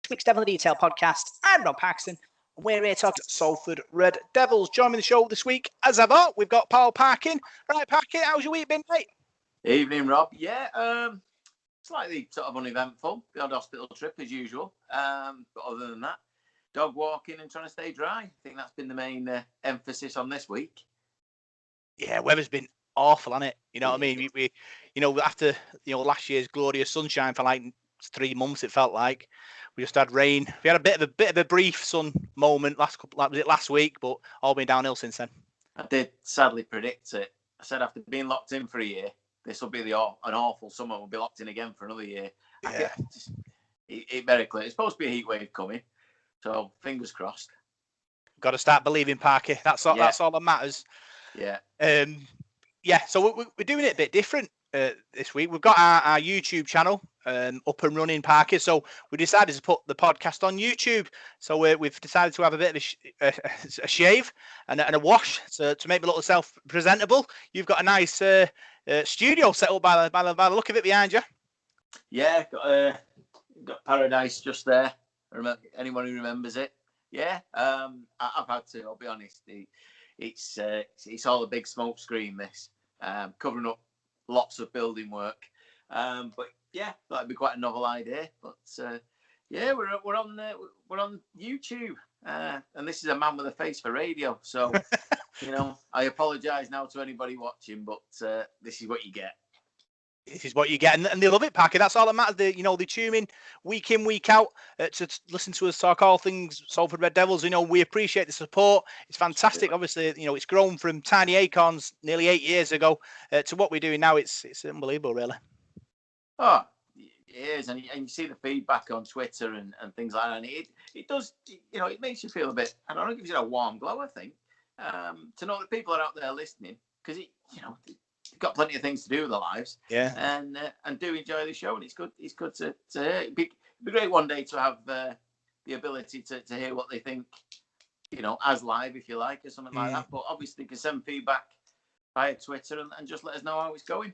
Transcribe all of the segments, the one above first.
Week's Devil in the Detail podcast. I'm Rob Paxton. We're here talking Salford Red Devils. Joining the show this week, as ever, we've got Paul Parkin. Right, Parkin, how's your week been, mate? Evening, Rob. Yeah, slightly sort of uneventful. The odd hospital trip as usual. But other than that, dog walking and trying to stay dry. I think that's been the main emphasis on this week. Yeah, weather's been awful, hasn't it? You know what I mean? We after last year's glorious sunshine for like 3 months, it felt like we just had rain. We had a bit of a brief sun moment last week, but all been downhill since then. I did sadly predict it. I said after being locked in for a year, this will be an awful summer. We'll be locked in again for another year. Yeah. It very clear. It's supposed to be a heat wave coming, so fingers crossed. Got to start believing, Parky. That's all that matters. Yeah. So we're doing it a bit different this week. We've got our YouTube channel up and running, Parky. So we decided to put the podcast on YouTube. So we've decided to have a bit of a shave and a wash to make me look self-presentable. You've got a nice studio set up by the look of it behind you. Yeah, got Paradise just there. Anyone who remembers it. Yeah, I've had to. I'll be honest. It's all a big smoke screen. This covering up lots of building work. But yeah, that'd be quite a novel idea. But yeah, we're on YouTube, and this is a man with a face for radio. So I apologise now to anybody watching, but this is what you get. This is what you get, and they love it, Packy. That's all that matters. They tune in week out to listen to us talk all things Salford Red Devils. We appreciate the support. It's fantastic. Obviously, it's grown from tiny acorns nearly 8 years ago to what we're doing now. It's unbelievable, really. Oh, it is, and you see the feedback on Twitter and things like that. And it does, it makes you feel a bit. I don't know, it gives you a warm glow. I think to know that people are out there listening because they've got plenty of things to do with their lives, and do enjoy the show, and it's good. It's good to hear. It'd be great one day to have the ability to hear what they think, as live, if you like, or something like that. But obviously, you can send feedback via Twitter and just let us know how it's going.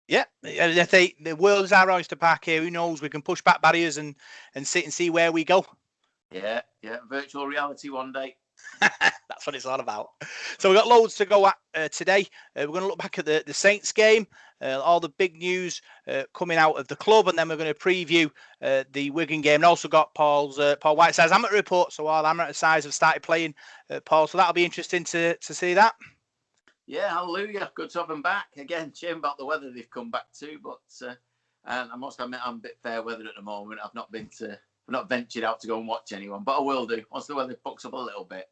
Yeah, the world is our oyster, Park here. Who knows? We can push back barriers and sit and see where we go. Yeah, virtual reality one day. That's what it's all about. So we've got loads to go at today. We're going to look back at the Saints game, all the big news coming out of the club, and then we're going to preview the Wigan game. And also got Paul Whiteside's amateur report. So all amateur sides have started playing, Paul. So that'll be interesting to see that. Yeah, hallelujah. Good to have them back. Again, shame about the weather they've come back to, but I must admit I'm a bit fair weather at the moment. I've not ventured out to go and watch anyone, but I will do once the weather picks up a little bit.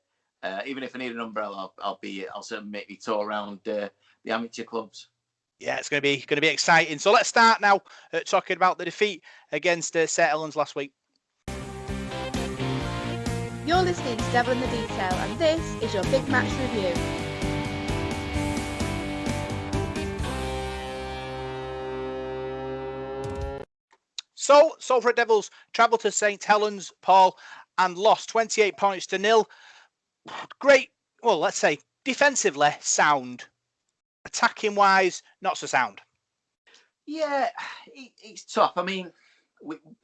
Even if I need an umbrella, I'll certainly make me tour around the amateur clubs. Yeah, it's going to be exciting. So let's start now talking about the defeat against St Helens last week. You're listening to Devil in the Detail, and this is your big match review. So, Salford Red Devils travelled to St Helens, Paul, and lost 28 points to 0. Great, well, let's say defensively sound. Attacking wise, not so sound. Yeah, it's tough. I mean,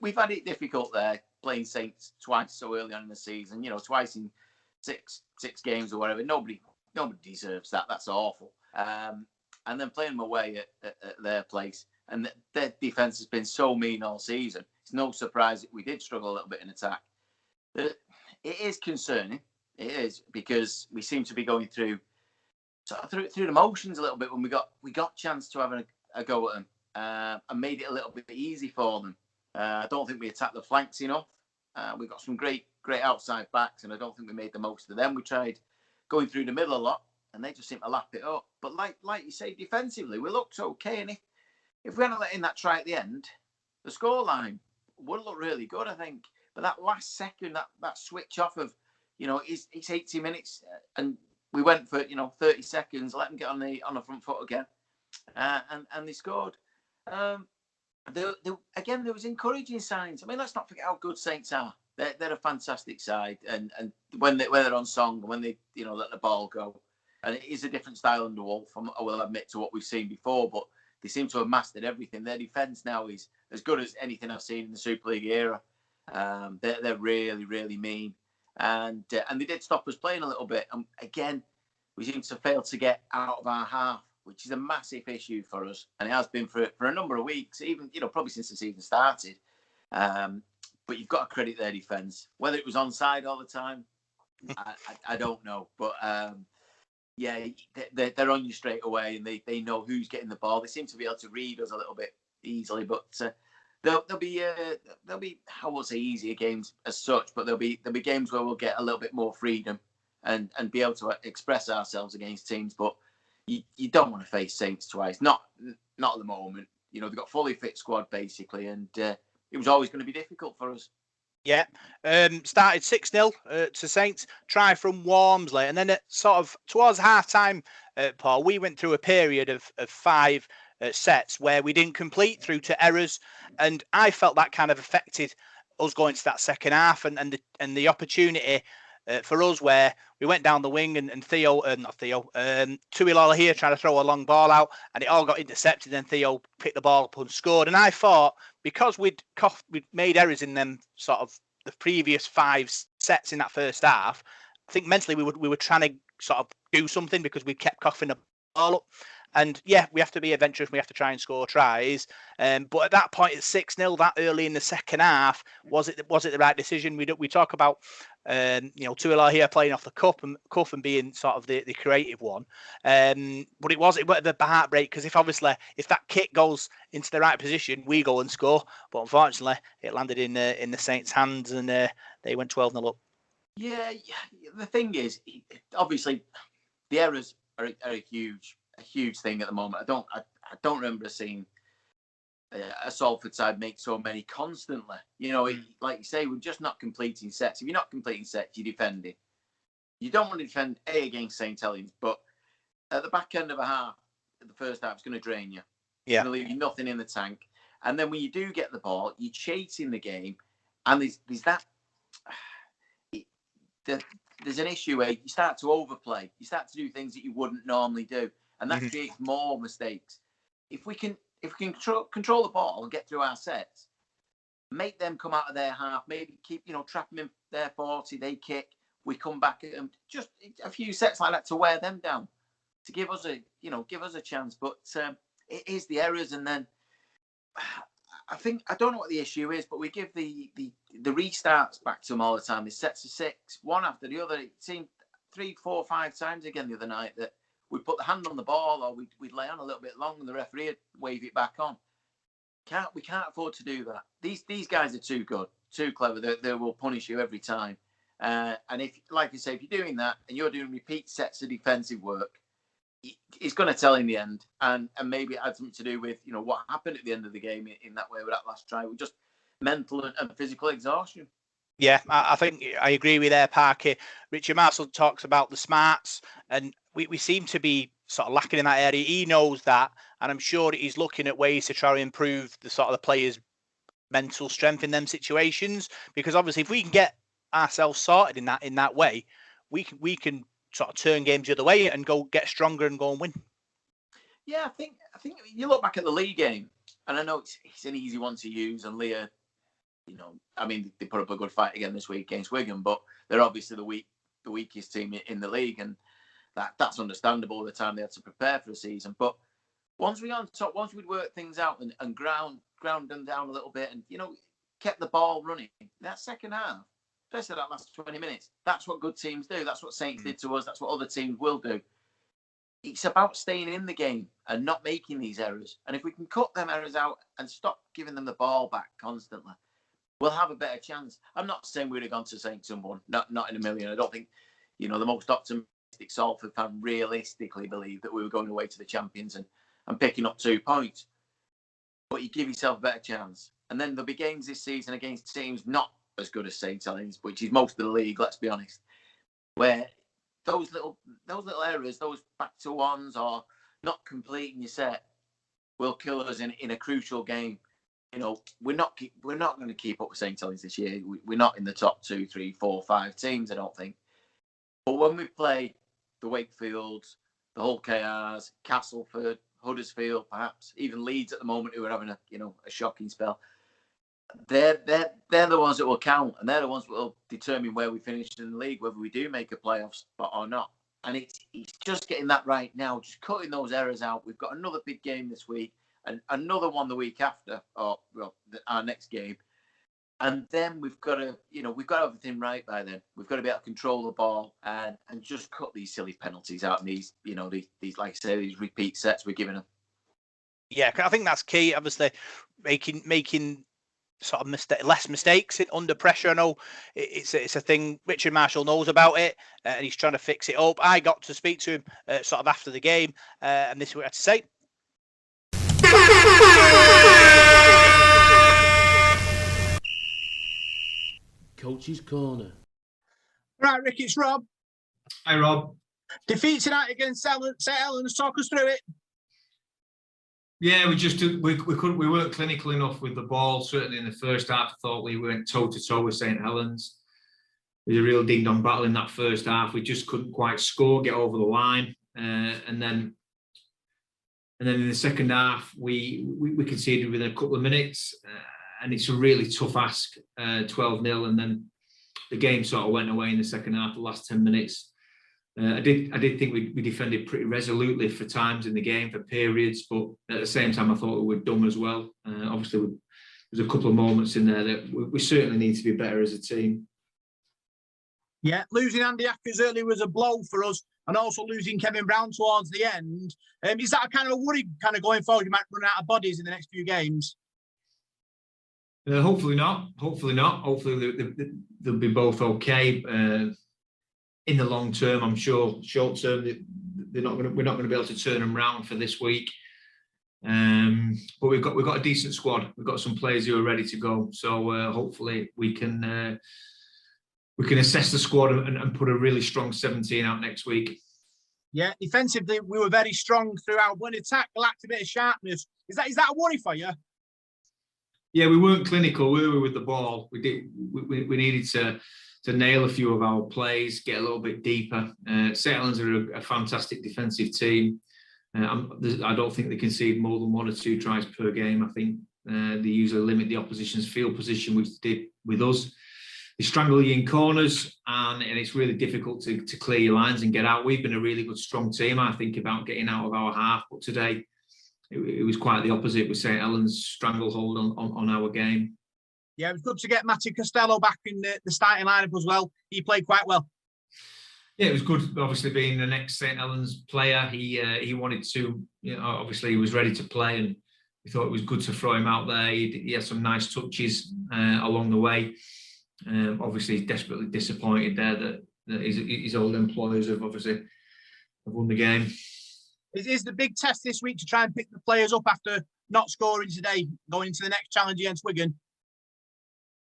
we've had it difficult there playing Saints twice so early on in the season. Twice in six games or whatever. Nobody deserves that. That's awful. And then playing them away at their place. And their defence has been so mean all season. It's no surprise that we did struggle a little bit in attack. It is concerning. It is, because we seem to be going through the motions a little bit when we got chance to have a go at them and made it a little bit easy for them. I don't think we attacked the flanks enough. We've got some great outside backs, and I don't think we made the most of them. We tried going through the middle a lot, and they just seem to lap it up. But like you say, defensively, we looked okay, and if we hadn't let in that try at the end, the scoreline would look really good, I think. But that last second, that switch off of, it's 80 minutes, and we went for 30 seconds, let them get on the front foot again, and they scored. There was encouraging signs. I mean, let's not forget how good Saints are. They're a fantastic side, and when they're on song, when they let the ball go, and it is a different style under Wolf, I will admit, to what we've seen before, but they seem to have mastered everything. Their defence now is as good as anything I've seen in the Super League era. They're really, really mean, and they did stop us playing a little bit. And again, we seem to fail to get out of our half, which is a massive issue for us, and it has been for a number of weeks, even probably since the season started. But you've got to credit their defence. Whether it was onside all the time, I don't know, but yeah, they're on you straight away, and they know who's getting the ball. They seem to be able to read us a little bit easily, but there'll be I won't say easier games as such, but there'll be games where we'll get a little bit more freedom and be able to express ourselves against teams. But you don't want to face Saints twice, not at the moment. They've got a fully fit squad basically, and it was always going to be difficult for us. Yeah, started 6-0 to Saints, try from Walmsley, and then at sort of towards half-time, Paul, we went through a period of 5 sets where we didn't complete through to errors, and I felt that kind of affected us going to that second half and the opportunity for us where we went down the wing and Tuilala here trying to throw a long ball out, and it all got intercepted, and Theo picked the ball up and scored. And I thought, because we'd made errors in them sort of the previous 5 sets in that first half, I think mentally we were trying to sort of do something because we kept coughing the ball up. And yeah, we have to be adventurous. We have to try and score tries. But at that point, it's 6-0 that early in the second half. Was it the right decision? We talk about Tuilala here playing off the cuff and being sort of the creative one. But it was a bit of a heartbreak, because if that kick goes into the right position, we go and score. But unfortunately, it landed in the Saints' hands, and they went 12-0 up. Yeah, the thing is, obviously, the errors are a huge thing at the moment. I don't remember seeing a Salford side make so many constantly. Like you say, we're just not completing sets. If you're not completing sets, you're defending. You don't want to defend against St Helens, but at the back end of a half, the first half, it's going to drain you. Yeah. It's going to leave you nothing in the tank. And then when you do get the ball, you're chasing the game, and there's that. There's an issue where you start to overplay. You start to do things that you wouldn't normally do, and that creates more mistakes. If we can control the ball and get through our sets, make them come out of their half, maybe keep trap them in their 40, they kick, we come back at them. Just a few sets like that to wear them down, to give us a chance. But it is the errors, and then I don't know what the issue is, but we give the restarts back to them all the time. The sets of 6, one after the other. It seemed 3, 4, 5 times again the other night that we'd put the hand on the ball, or we'd lay on a little bit long, and the referee would wave it back on. We can't afford to do that. These guys are too good, too clever. They will punish you every time. And if, like I say, if you're doing that and you're doing repeat sets of defensive work, it's going to tell in the end, and maybe it had something to do with what happened at the end of the game in that way with that last try. With just mental and physical exhaustion. Yeah, I think I agree with there, Parky. Richard Marshall talks about the smarts, and we seem to be sort of lacking in that area. He knows that, and I'm sure that he's looking at ways to try to improve the sort of the players' mental strength in them situations. Because obviously, if we can get ourselves sorted in that way, we can sort of turn games the other way and go get stronger and go and win. Yeah, I think you look back at the League game, and I know it's an easy one to use, and Leah, they put up a good fight again this week against Wigan, but they're obviously the weakest team in the league, and that's understandable at the time they had to prepare for the season. But once we got on top, once we'd worked things out and ground them down a little bit, and kept the ball running, that second half, especially that last 20 minutes, that's what good teams do. That's what Saints did to us. That's what other teams will do. It's about staying in the game and not making these errors. And if we can cut them errors out and stop giving them the ball back constantly, we'll have a better chance. I'm not saying we'd have gone to Saints and won. Not in a million. I don't think, the most optimistic Salford fan realistically believed that we were going away to the champions and picking up 2 points. But you give yourself a better chance. And then there'll be games this season against teams not as good as St Helens, which is most of the league, let's be honest, where those little errors, those back to ones or not completing your set will kill us in a crucial game. We're not going to keep up with St Helens this year. We're not in the top 2, 3, 4, 5 teams, I don't think. But when we play the Wakefields, the Hull KRs, Castleford, Huddersfield, perhaps even Leeds at the moment, who are having a shocking spell, they're the ones that will count, and they're the ones that will determine where we finish in the league, whether we do make a playoff spot or not. And it's just getting that right now, just cutting those errors out. We've got another big game this week, and another one the week after, or our next game. And then we've got to everything right by then. We've got to be able to control the ball and just cut these silly penalties out, and these like I say, these repeat sets we're giving them. Yeah, I think that's key. Obviously, making sort of less mistakes under pressure. I know it's a thing Richard Marshall knows about it, and he's trying to fix it up. I got to speak to him sort of after the game, and this is what I had to say. Coach's Corner. Right, Rick, it's Rob. Hi, Rob. Defeat tonight against St Helens. Talk us through it. Yeah, we weren't clinical enough with the ball. Certainly in the first half, I thought we went toe to toe with St Helens. There was a real ding dong battle in that first half. We just couldn't quite score, get over the line, and then in the second half, we conceded within a couple of minutes. And it's a really tough ask, 12-0, and then the game sort of went away in the second half, the last 10 minutes. I did think we defended pretty resolutely for times in the game, for periods, but at the same time, I thought we were dumb as well. Obviously, there's a couple of moments in there that we certainly need to be better as a team. Yeah, losing Andy Ackers early was a blow for us, and also losing Kevin Brown towards the end. Is that a kind of a worry kind of going forward? You might run out of bodies in the next few games. Hopefully not. Hopefully they'll be both okay. In the long term, I'm sure. Short term, we're not going to be able to turn them around for this week. But we've got a decent squad. We've got some players who are ready to go. So hopefully we can assess the squad and put a really strong 17 out next week. Yeah, defensively we were very strong throughout. When attack lacked a bit of sharpness. Is that a worry for you? Yeah, we weren't clinical, were we, with the ball? We needed to nail a few of our plays, get a little bit deeper. St Helens are a fantastic defensive team. I don't think they concede more than 1 or 2 tries per game. I think they usually limit the opposition's field position, which they did with us. They strangle you in corners, and it's really difficult to clear your lines and get out. We've been a really good, strong team, I think, about getting out of our half, but today it was quite the opposite with St Helens' stranglehold on our game. Yeah, it was good to get Matty Costello back in the starting lineup as well. He played quite well. Yeah, it was good. Obviously, being the next St Helens player, he wanted to. Obviously, he was ready to play, and we thought it was good to throw him out there. He had some nice touches along the way. Obviously, he's desperately disappointed there that his old employers have won the game. Is the big test this week to try and pick the players up after not scoring today, going into the next challenge against Wigan?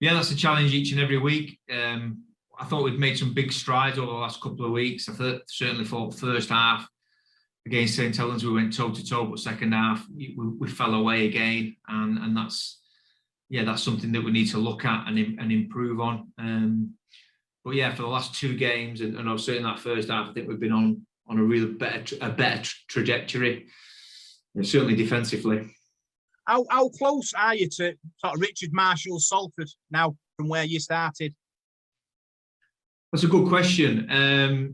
Yeah, that's a challenge each and every week. I thought we'd made some big strides over the last couple of weeks. I certainly thought first half against St Helens we went toe to toe, but second half we fell away again, and that's something that we need to look at and improve on. But yeah, for the last 2 games, and certainly that first half, I think we've been on a really better trajectory, and certainly defensively. How close are you to sort of Richard Marshall's Salford now from where you started? That's a good question. I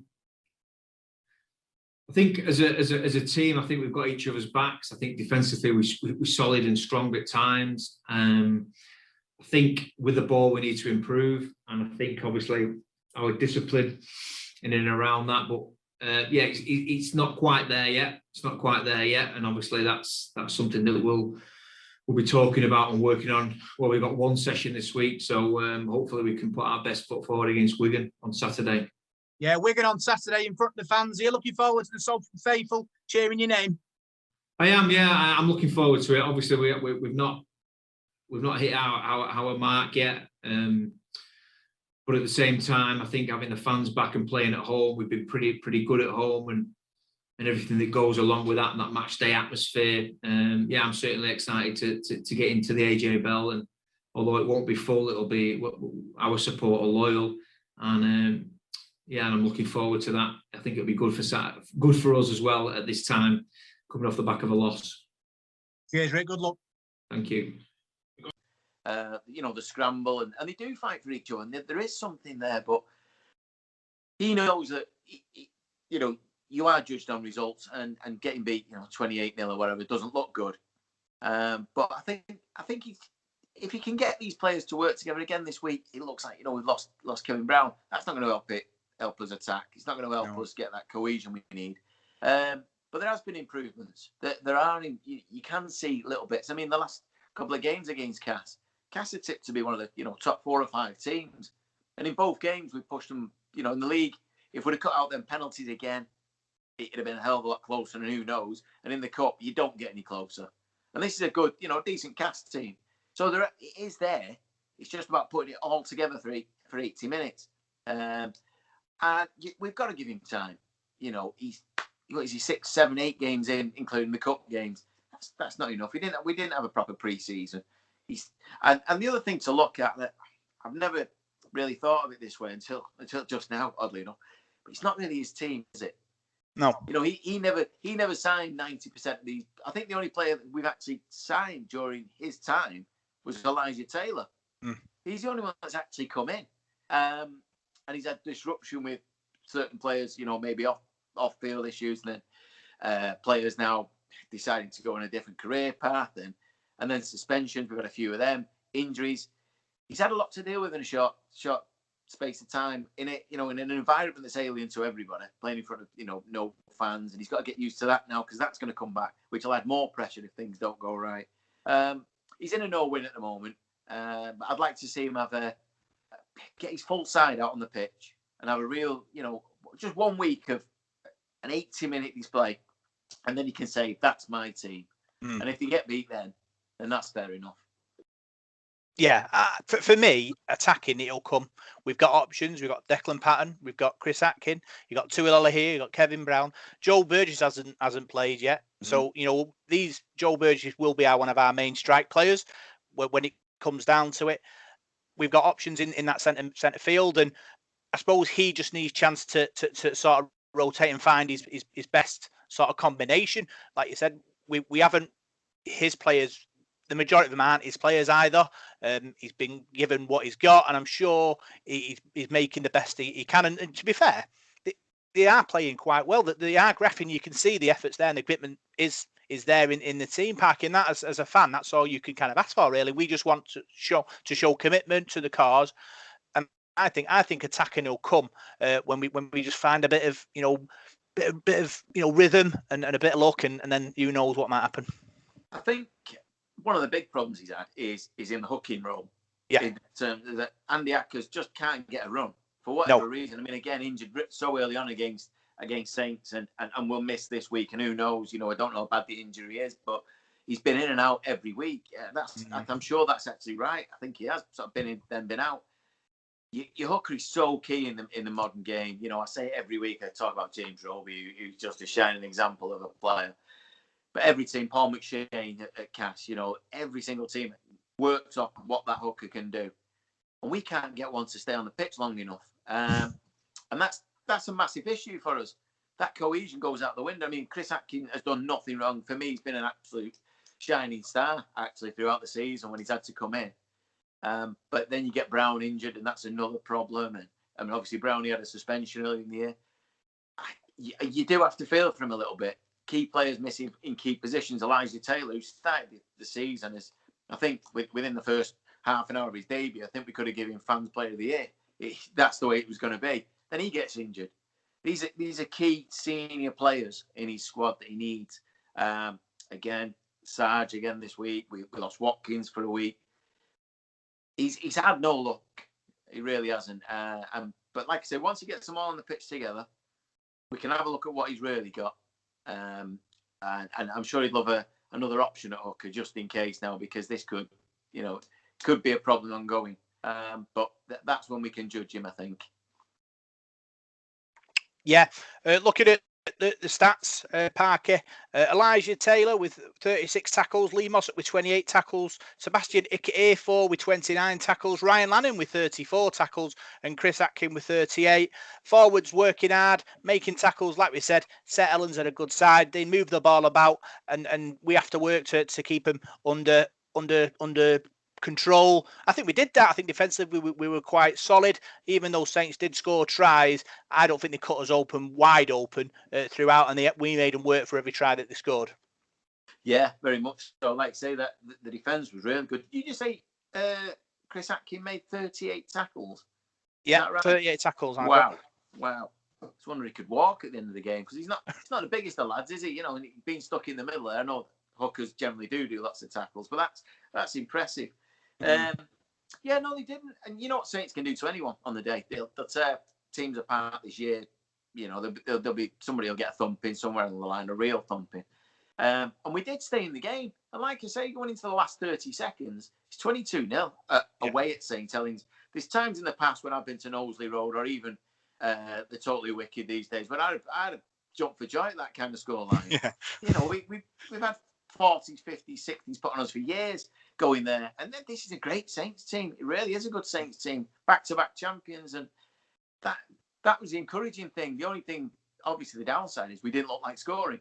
think as a team, I think we've got each other's backs. I think defensively we're solid and strong at times. I think with the ball we need to improve, and I think obviously our discipline in and around that. But it's not quite there yet. It's not quite there yet, and obviously that's something that we'll be talking about and working on. Well, we've got 1 session this week, so hopefully we can put our best foot forward against Wigan on Saturday. Yeah, Wigan on Saturday in front of the fans. Are you looking forward to the Salford faithful cheering your name? I am, yeah. I'm looking forward to it. Obviously, we've not hit our mark yet, but at the same time, I think having the fans back and playing at home, we've been pretty good at home, and everything that goes along with that, and that match day atmosphere. I'm certainly excited to get into the AJ Bell, and although it won't be full, it'll be our support are loyal, and I'm looking forward to that. I think it'll be good for us as well at this time, coming off the back of a loss. Cheers, Rick. Good luck. Thank you. the scramble, and they do fight for each other, and there is something there, but he knows that, you are judged on results, and getting beat, 28-0 or whatever, doesn't look good. But I think if he can get these players to work together again this week, it looks like, we've lost Kevin Brown. That's not going to help us attack. It's not going to help us get that cohesion we need. But there has been improvements. There are, you can see little bits. I mean, the last couple of games against Cass are tipped to be one of the, top 4 or 5 teams. And in both games, we pushed them, in the league. If we'd have cut out them penalties again, it'd have been a hell of a lot closer, and who knows. And in the cup, you don't get any closer. And this is a good, decent Cass team. So it is there. It's just about putting it all together for 80 minutes. And we've got to give him time. He's 6, 7, 8 games in, including the cup games. That's not enough. We didn't have a proper pre-season. And the other thing to look at, that I've never really thought of it this way until just now, oddly enough. But it's not really his team, is it? No. He never signed 90% of these. I think the only player that we've actually signed during his time was Elijah Taylor. He's the only one that's actually come in. And he's had disruption with certain players, maybe off-field issues, and then players now deciding to go on a different career path, and then suspensions. We've got a few of them, injuries. He's had a lot to deal with in a short space of time, in an environment that's alien to everybody, playing in front of no fans, and he's got to get used to that now, because that's going to come back, which will add more pressure if things don't go right. He's in a no-win at the moment, but I'd like to see him get his full side out on the pitch and have a real, just 1 week of an 80-minute display, and then he can say, that's my team. And if you get beat then that's fair enough. Yeah, for me, attacking, it'll come. We've got options. We've got Declan Patton. We've got Chris Atkin. You've got Tuilala here. You've got Kevin Brown. Joel Burgess hasn't played yet. So, these Joel Burgess will be one of our main strike players when it comes down to it. We've got options in that centre field. And I suppose he just needs a chance to sort of rotate and find his best sort of combination. Like you said, we haven't, his players, the majority of them aren't his players either. He's been given what he's got, and I'm sure he's making the best he can. And to be fair, they are playing quite well. That they are graphing. You can see the efforts there, and the equipment is there in the team pack. And that, as a fan, that's all you can kind of ask for, really. We just want to show commitment to the cause, and I think attacking will come when we just find a bit of rhythm and a bit of luck, and then who knows what might happen. I think one of the big problems he's had is in the hooking role. Yeah. In terms of that, Andy Ackers just can't get a run for whatever reason. I mean, again, injured so early on against Saints, and we'll miss this week. And who knows? I don't know how bad the injury is, but he's been in and out every week. I'm sure that's actually right. I think he has sort of been in, then been out. Your hooker is so key in the modern game. I say it every week. I talk about James Roby, who's just a shining example of a player. But every team, Paul McShane at Cass, every single team works off what that hooker can do. And we can't get one to stay on the pitch long enough. And that's a massive issue for us. That cohesion goes out the window. I mean, Chris Atkin has done nothing wrong. For me, he's been an absolute shining star, actually, throughout the season when he's had to come in. But then you get Brown injured, and that's another problem. And I mean, obviously, Brown, he had a suspension early in the year. You do have to feel for him a little bit. Key players missing in key positions. Elijah Taylor, who started the season, is, I think, within the first half an hour of his debut, I think we could have given him Fans Player of the Year. That's the way it was going to be. Then he gets injured. These are key senior players in his squad that he needs. Again, Sarge again this week. We lost Watkins for a week. He's had no luck. He really hasn't. But like I said, once he gets them all on the pitch together, we can have a look at what he's really got. And I'm sure he'd love another option at hooker just in case now, because this could be a problem ongoing. But that's when we can judge him, I think. Yeah, looking at the stats, Parker, Elijah Taylor with 36 tackles, Lee Mossop with 28 tackles, Sebastian Ikafor with 29 tackles, Ryan Lannon with 34 tackles, and Chris Atkin with 38. Forwards working hard, making tackles, like we said. St Helens are a good side. They move the ball about, and we have to work to keep them under control. I think we did that. I think defensively we were quite solid. Even though Saints did score tries, I don't think they cut us wide open throughout, and we made them work for every try that they scored. Yeah, very much so. Like say that the defence was really good. Did you just say Chris Atkin made 38 tackles? Yeah, right? 38 tackles. Wow. I was wondering if he could walk at the end of the game because he's not the biggest of lads, is he? You know, and being stuck in the middle there. I know hookers generally do lots of tackles, but that's impressive. Yeah, no, they didn't. And you know what Saints can do to anyone on the day? They'll tear teams apart this year. You know, there'll be somebody will get a thumping somewhere along the line, a real thumping. And we did stay in the game. And like I say, going into the last 30 seconds, it's 22-0 away at St Helens. There's times in the past when I've been to Knowsley Road or even the Totally Wicked these days, but I'd have jumped for joy at that kind of scoreline. Yeah. You know, we've had 40s, 50s, 60s put on us for years going there. And then this is a great Saints team. It really is a good Saints team. Back-to-back champions. And that was the encouraging thing. The only thing, obviously, the downside is we didn't look like scoring.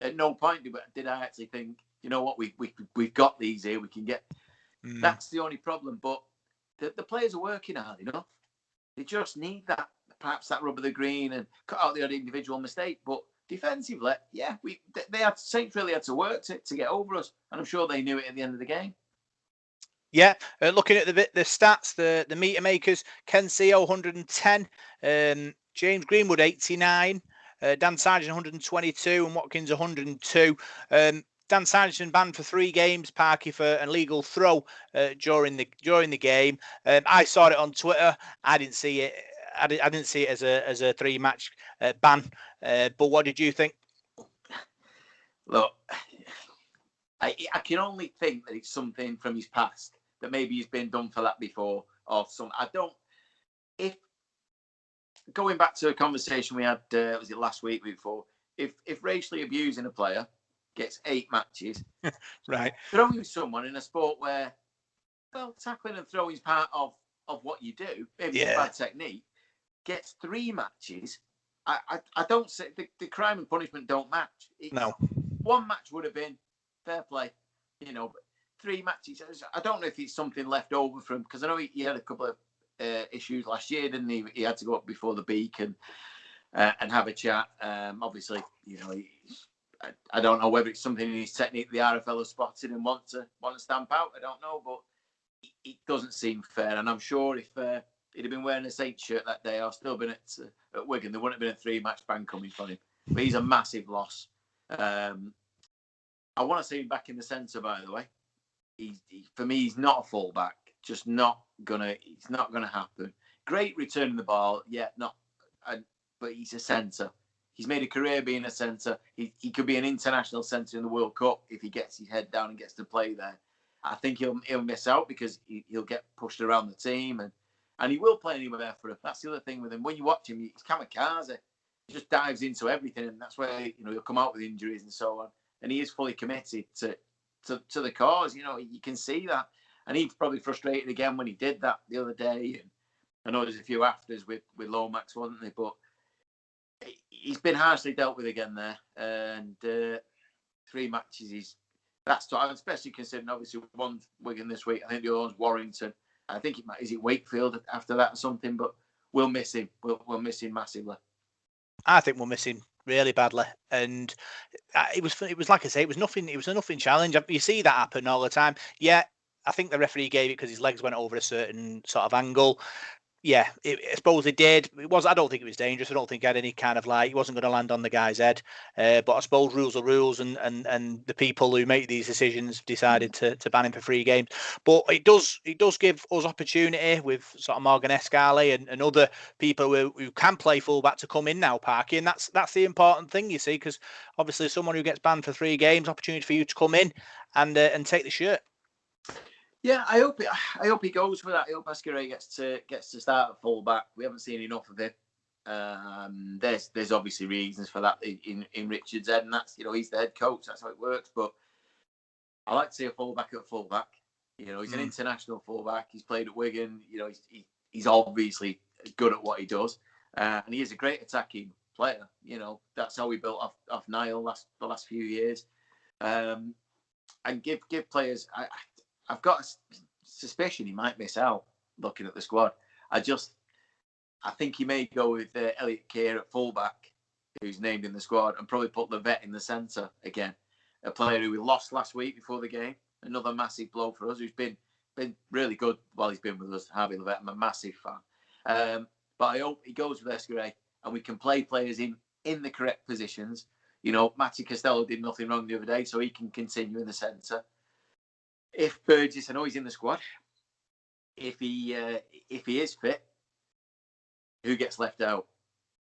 At no point did I actually think, you know what, we've got these here. We can get... That's the only problem. But the players are working hard enough. They just need that, perhaps that rub of the green and cut out the odd individual mistake. But defensively, yeah, Saints really had to work to get over us, and I'm sure they knew it at the end of the game. Yeah, looking at the stats, the meter makers: Ken Seo 110, James Greenwood 89, Dan Sargent 122, and Watkins 102. Dan Sargent banned for 3 games, Parky, for an illegal throw during the game. I saw it on Twitter. I didn't see it. I didn't see it as a 3-match ban. But what did you think? Look, I can only think that it's something from his past, that maybe he's been done for that before, or some. I don't. If going back to a conversation we had, was it last week before? If racially abusing a player gets 8 matches, right? Throwing someone in a sport where, well, tackling and throwing is part of what you do, maybe it's bad technique, gets 3 matches. I don't say the crime and punishment don't match. No. 1 match would have been fair play, you know, but 3 matches. I don't know if it's something left over from, because I know he had a couple of issues last year, didn't he? He had to go up before the Beak and have a chat. Obviously, you know, I don't know whether it's something in his technique the RFL has spotted and want to stamp out. I don't know, but it doesn't seem fair. And I'm sure if he'd have been wearing a Saints shirt that day or still been at Wigan, there wouldn't have been a 3-match ban coming for him. But he's a massive loss. I want to see him back in the centre, by the way. For me, he's not a fullback. Just not gonna. It's not gonna happen. Great returning the ball, but he's a centre. He's made a career being a centre. He could be an international centre in the World Cup if he gets his head down and gets to play there. I think he'll miss out because he'll get pushed around the team and he will play anywhere for him. That's the other thing with him. When you watch him, he's kamikaze. He just dives into everything, and that's where he'll come out with injuries and so on. And he is fully committed to the cause. You know, you can see that. And he's probably frustrated again when he did that the other day. And I know there's a few afters with Lomax, wasn't there? But he's been harshly dealt with again there. And 3 matches that's tough, especially considering obviously one Wigan this week. I think the other one's Warrington. I think is it Wakefield after that or something. But we'll miss him. We'll miss him massively. I think we'll miss him really badly, and it was like I say, it was a nothing challenge. You see that happen all the time. Yeah, I think the referee gave it because his legs went over a certain sort of angle. Yeah, I suppose it did. I don't think it was dangerous. I don't think it had any kind of he wasn't going to land on the guy's head. But I suppose rules are rules, and the people who make these decisions decided to ban him for 3 games. But it does give us opportunity with sort of Morgan Escali and other people who can play fullback to come in now, Parky, and that's the important thing, you see, because obviously someone who gets banned for 3 games, opportunity for you to come in and take the shirt. Yeah, I hope he goes for that. I hope Escari gets to start at fullback. We haven't seen enough of him. There's obviously reasons for that in Richard's head, and that's, you know, he's the head coach. That's how it works. But I like to see a fullback at fullback. You know, he's an international fullback. He's played at Wigan. You know, he's obviously good at what he does, and he is a great attacking player. You know, that's how we built off Niall the last few years. And give players. I've got to suspicion he might miss out looking at the squad. I think he may go with Elliot Kears at fullback, who's named in the squad, and probably put the vet in the centre again. A player who we lost last week before the game. Another massive blow for us, who's been really good while he's been with us. Harvey Levett, I'm a massive fan. But I hope he goes with Escaré and we can play players in the correct positions. Matty Costello did nothing wrong the other day, so he can continue in the centre. If Burgess, I know he's in the squad. If he is fit, who gets left out?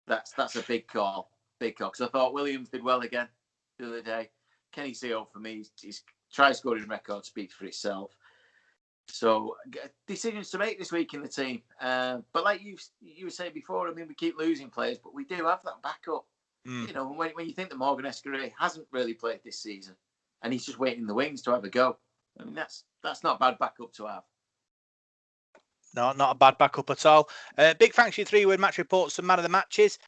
That's a big call. Because I thought Williams did well again the other day. Kenny Seo, for me, his try-scoring record speaks for itself. So decisions to make this week in the team. But like you were saying before, I mean, we keep losing players, but we do have that backup. When you think that Morgan Escaré hasn't really played this season and he's just waiting in the wings to have a go, I mean, that's not a bad backup to have. No, not a bad backup at all. Big thanks to your 3-word match reports and man of the matches.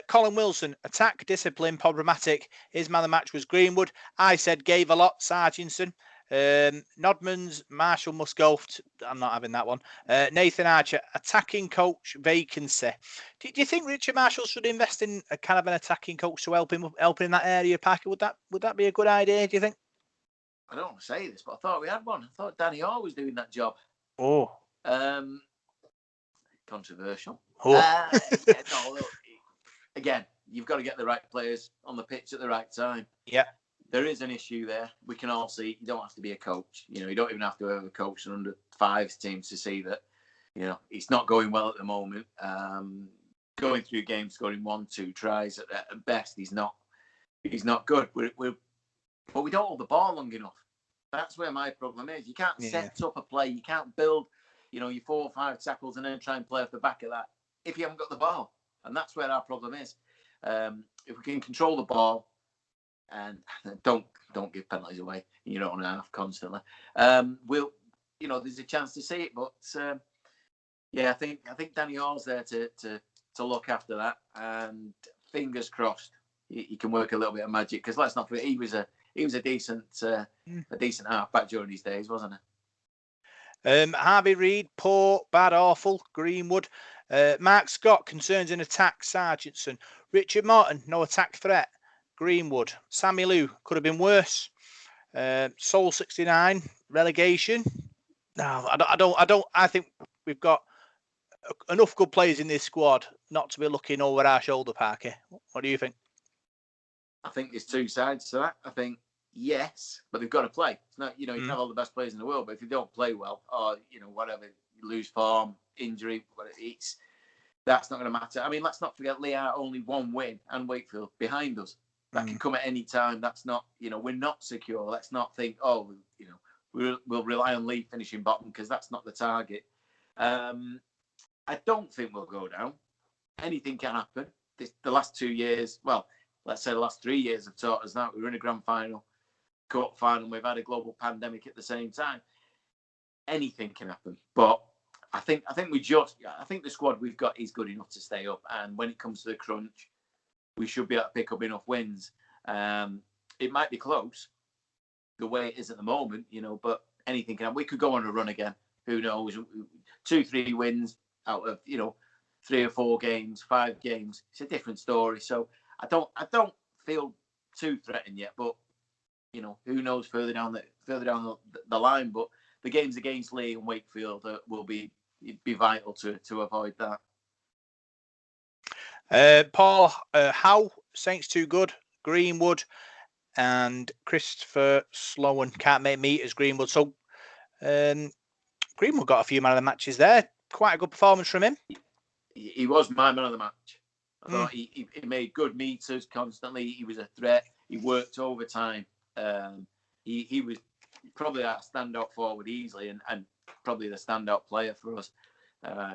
Colin Wilson, attack, discipline, problematic. His man of the match was Greenwood. I said gave a lot, Sarginson. Nodman's Marshall must go. I'm not having that one. Nathan Archer, attacking coach vacancy. Do you think Richard Marshall should invest in a kind of an attacking coach to help him in that area, Parker? Would that be a good idea, do you think? I don't want to say this, but I thought we had one. I thought Danny Orr was doing that job. Oh. Controversial. Oh. Look, again, you've got to get the right players on the pitch at the right time. Yeah. There is an issue there. We can all see you don't have to be a coach. You don't even have to have a coach and under fives team to see that, it's not going well at the moment. Going through games, scoring 1-2 tries at best, he's not good. But we don't hold the ball long enough. That's where my problem is. You can't set up a play. You can't build, your 4 or 5 tackles and then try and play off the back of that if you haven't got the ball. And that's where our problem is. If we can control the ball and don't give penalties away in your own half constantly, there's a chance to see it. But I think Danny Orr's there to look after that. And fingers crossed, he can work a little bit of magic. Because let's not forget, he was a decent halfback during his days, wasn't he? Harvey Reid, poor, bad, awful. Greenwood. Mark Scott, concerns in attack. Sarginson. Richard Morton, no attack threat. Greenwood. Sammy Lou, could have been worse. Soul 69, relegation. No, I think we've got enough good players in this squad not to be looking over our shoulder, Parker. What do you think? I think there's 2 sides to that. I think, yes, but they've got to play. It's not, you can have all the best players in the world, but if you don't play well, or, whatever, you lose form, injury, that's not going to matter. I mean, let's not forget Leah only 1 win and Wakefield behind us. That can come at any time. That's not, we're not secure. Let's not think, we'll rely on Lee finishing bottom, because that's not the target. I don't think we'll go down. Anything can happen. The last 2 years, well, let's say the last 3 years have taught us that. We were in a grand final, cup final, we've had a global pandemic at the same time. Anything can happen. But I think the squad we've got is good enough to stay up. And when it comes to the crunch, we should be able to pick up enough wins. It might be close, the way it is at the moment, but anything can happen. We could go on a run again. Who knows? 2-3 wins out of, 3 or 4 games, 5 games. It's a different story. So I don't feel too threatened yet, but who knows further down the line. But the games against Lee and Wakefield will be vital to avoid that. Paul, Howe, Saints too good. Greenwood and Christopher Sloan can't make meters. Greenwood. So Greenwood got a few man of the matches there. Quite a good performance from him. He was my man of the match. I thought he made good meters constantly. He was a threat. He worked overtime. He was probably our standout forward easily and probably the standout player for us.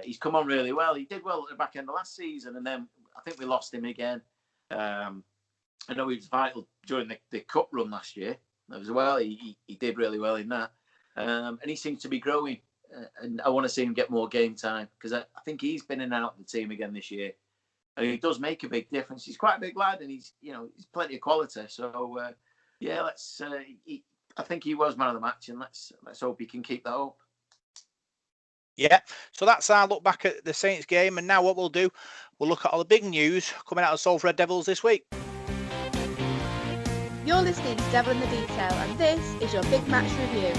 He's come on really well. He did well at the back end of last season, and then I think we lost him again. I know he was vital during the cup run last year as well. He did really well in that. And he seems to be growing. And I want to see him get more game time, because I think he's been in and out of the team again this year. And he does make a big difference. He's quite a big lad, and he's plenty of quality. So let's. I think he was man of the match, and let's hope he can keep that up. Yeah, so that's our look back at the Saints game, and now what we'll do, we'll look at all the big news coming out of Salford Red Devils this week. You're listening to Devil in the Detail, and this is your big match review.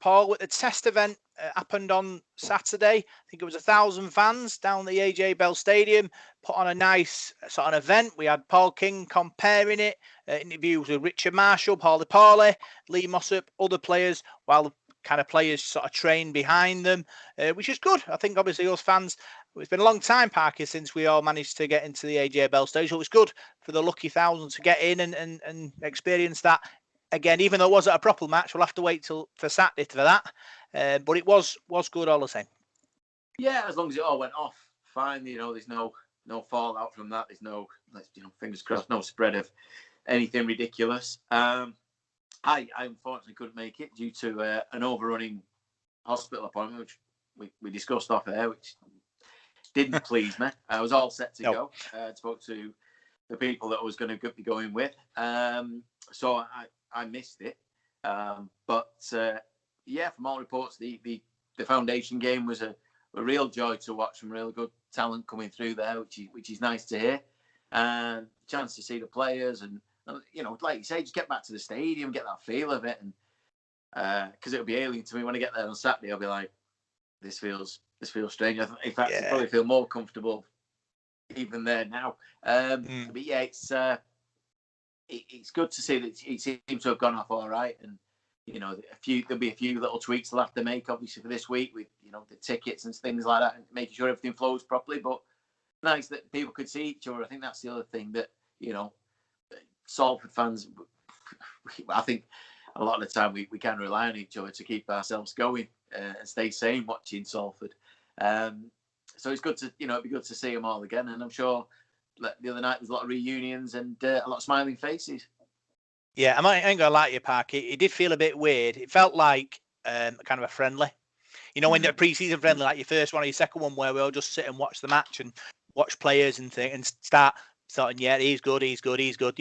Paul, with the test event happened on Saturday. I think it was 1,000 fans down the AJ Bell Stadium, put on a nice sort of event. We had Paul King comparing it, interviews with Richard Marshall, Paulie Paulie, Lee Mossop, other players, while the kind of players sort of train behind them, which is good. I think obviously us fans, it's been a long time, Parker, since we all managed to get into the AJ Bell Stadium. So it's good for the lucky 1,000 to get in and experience that. Again, even though it wasn't a proper match, we'll have to wait till for Saturday for that. But it was good all the same. Yeah, as long as it all went off fine, there's no fallout from that. There's no, fingers crossed, no spread of anything ridiculous. I unfortunately couldn't make it due to an overrunning hospital appointment, which we discussed off air, which didn't please me. I was all set to go. I spoke to the people that I was going to be going with. So I missed it. But from all reports, the foundation game was a real joy to watch. Some really good talent coming through there, which is nice to hear. And chance to see the players and, like you say, just get back to the stadium, get that feel of it. And because it'll be alien to me when I get there on Saturday, I'll be like, this feels strange. In fact, I probably feel more comfortable even there now. But yeah, it's good to see that it seems to have gone off all right, and there'll be a few little tweaks they'll have to make, obviously, for this week with the tickets and things like that, and making sure everything flows properly. But nice that people could see each other. I think that's the other thing that Salford fans, I think a lot of the time we kind of rely on each other to keep ourselves going and stay sane watching Salford. So it's good to it'd be good to see them all again, and I'm sure the other night was a lot of reunions and a lot of smiling faces. Yeah, I ain't gonna lie to you, Park. It did feel a bit weird. It felt like kind of a friendly. When the pre-season friendly, like your first one or your second one, where we all just sit and watch the match and watch players and things and start starting, yeah, he's good. You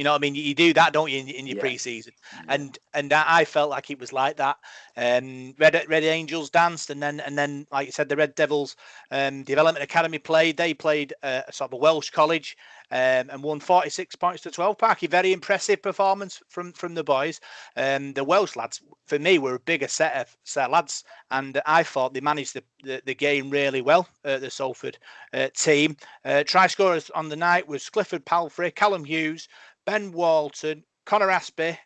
know what I mean? You do that, don't you, in your pre-season? Yeah. And I felt like it was like that. Red Angels danced, and then, like you said, the Red Devils Development Academy played. They played sort of a Welsh college. And won 46 points to 12. Parky, very impressive performance from the boys. The Welsh lads, for me, were a bigger set of lads, and I thought they managed the game really well. The Salford team. Try scorers on the night was Clifford Palfrey, Callum Hughes, Ben Walton, Connor Aspey,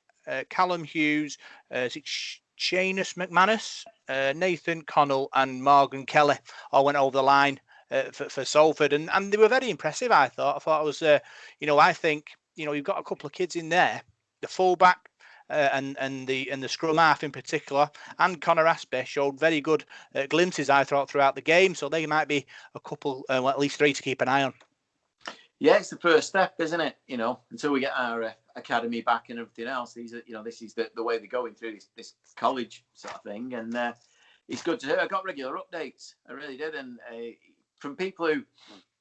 Callum Hughes, Seamus McManus, Nathan Connell, and Morgan Kelly all went over the line. For Salford, and they were very impressive. I thought it was, I think, you've got a couple of kids in there, the fullback and the scrum half in particular, and Connor Aspey showed very good glimpses, I thought, throughout the game. So they might be a couple, at least three, to keep an eye on. Yeah, it's the first step, isn't it? Until we get our academy back and everything else. These are, this is the way they're going through this college sort of thing, and it's good to hear. I got regular updates, I really did, and. From people who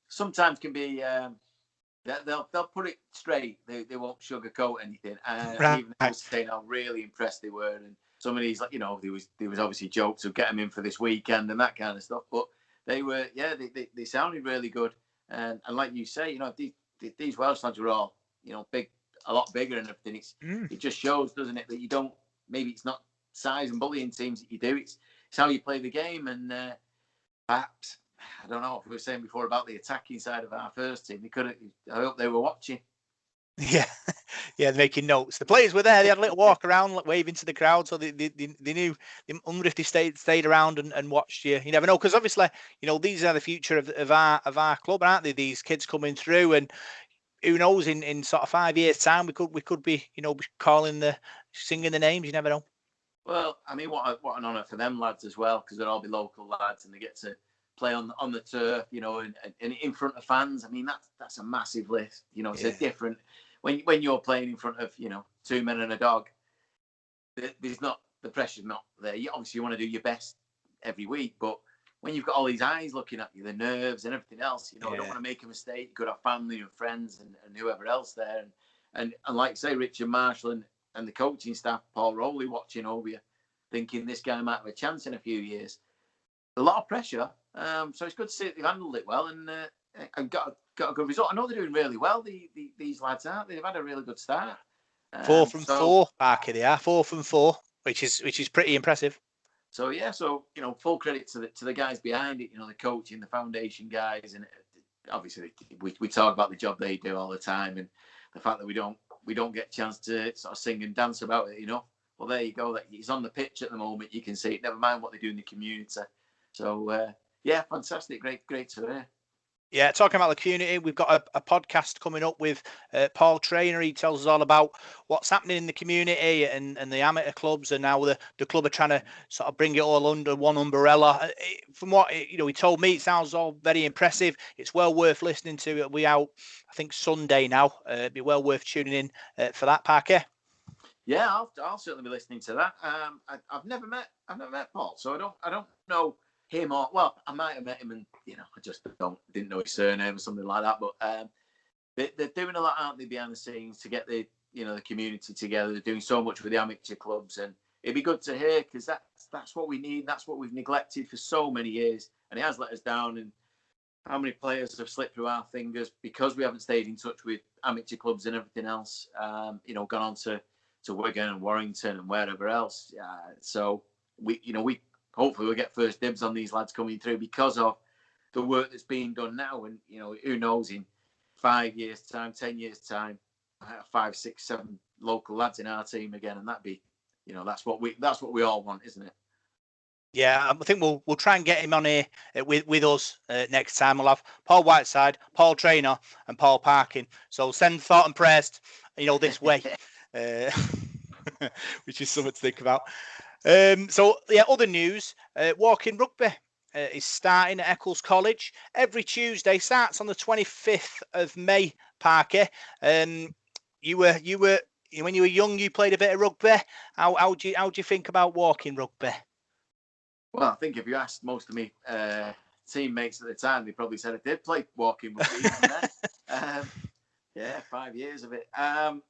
sometimes can be, they'll put it straight. They won't sugarcoat anything. Right. Even I was saying how really impressed they were, and some of these, like, there was obviously jokes of get them in for this weekend and that kind of stuff. But they were, they sounded really good. And like you say, these Welsh lads are all, big, a lot bigger and everything. It just shows, doesn't it, that you don't. Maybe it's not size and bullying teams that you do. It's how you play the game, and perhaps. I don't know what we were saying before about the attacking side of our first team. I hope they were watching. Yeah, making notes. The players were there. They had a little walk around, waving to the crowd, so they knew. I wonder if they stayed around and watched you. You never know, because obviously, these are the future of our club, aren't they? These kids coming through, and who knows? In sort of 5 years' time, we could be singing the names. You never know. Well, I mean, what an honour for them lads as well, because they'll all be local lads and they get to play on the turf, and in front of fans. I mean, that's a massive lift. It's a different when you're playing in front of 2 men and a dog. There's not the pressure's not there. Obviously, you want to do your best every week, but when you've got all these eyes looking at you, the nerves and everything else, I don't want to make a mistake. You could have family and friends and whoever else there, and like I say, Richard Marshall and the coaching staff, Paul Rowley, watching over you, thinking this guy might have a chance in a few years. A lot of pressure. So it's good to see that they've handled it well and got a good result. I know they're doing really well, these lads, aren't they? They've had a really good start. 4 from 4, Parker, they are 4 from 4, which is pretty impressive. So yeah, full credit to the guys behind it, the coaching, the foundation guys, and obviously we talk about the job they do all the time, and the fact that we don't get a chance to sort of sing and dance about it, Well, there you go. That it's on the pitch at the moment. You can see it. Never mind what they do in the community. So yeah, fantastic, great to hear. Yeah, talking about the community, we've got a podcast coming up with Paul Trainer. He tells us all about what's happening in the community and the amateur clubs, and now the club are trying to sort of bring it all under one umbrella. From what he told me, it sounds all very impressive. It's well worth listening to. It'll be out, I think, Sunday now. It'd be well worth tuning in for that, Parker. Yeah, I'll certainly be listening to that. I've never met Paul, so I don't know him, or well, I might have met him, and I just didn't know his surname or something like that. But they're doing a lot, aren't they, behind the scenes to get the community together. They're doing so much with the amateur clubs, and it'd be good to hear, because that's what we need. That's what we've neglected for so many years, and it has let us down. And how many players have slipped through our fingers because we haven't stayed in touch with amateur clubs and everything else. Gone on to Wigan and Warrington and wherever else. So we hopefully we'll get first dibs on these lads coming through because of the work that's being done now. And, who knows, in 5 years' time, 10 years' time, 5, 6, 7 local lads in our team again. And that'd be, that's what we all want, isn't it? Yeah, I think we'll try and get him on here with us next time. We'll have Paul Whiteside, Paul Trainer, and Paul Parkin. So send thought and prayers, this way, which is something to think about. So yeah, other news. Walking Rugby is starting at Eccles College every Tuesday. Starts on the 25th of May. Parker, you were when you were young, you played a bit of rugby. How do you think about Walking Rugby? Well, I think if you asked most of me teammates at the time, they probably said I did play Walking Rugby. Yeah, 5 years of it. I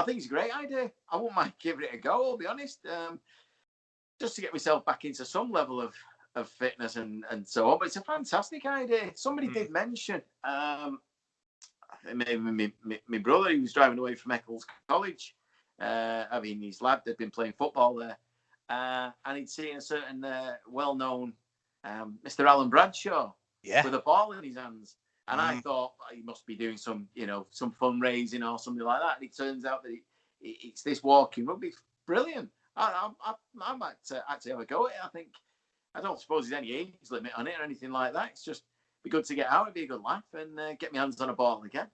think it's a great idea. I wouldn't mind giving it a go, I'll be honest. Just to get myself back into some level of fitness and so on. But it's a fantastic idea. Somebody did mention, maybe my brother, he was driving away from Eccles College. His lad had been playing football there. And he'd seen a certain well-known Mr. Alan Bradshaw with a ball in his hands. And I thought he must be doing some fundraising or something like that. And it turns out that it's this Walking Rugby. Brilliant. I might actually have a go at it. I don't suppose there's any age limit on it or anything like that. It's just be good to get out. It'd be a good laugh and get my hands on a ball again.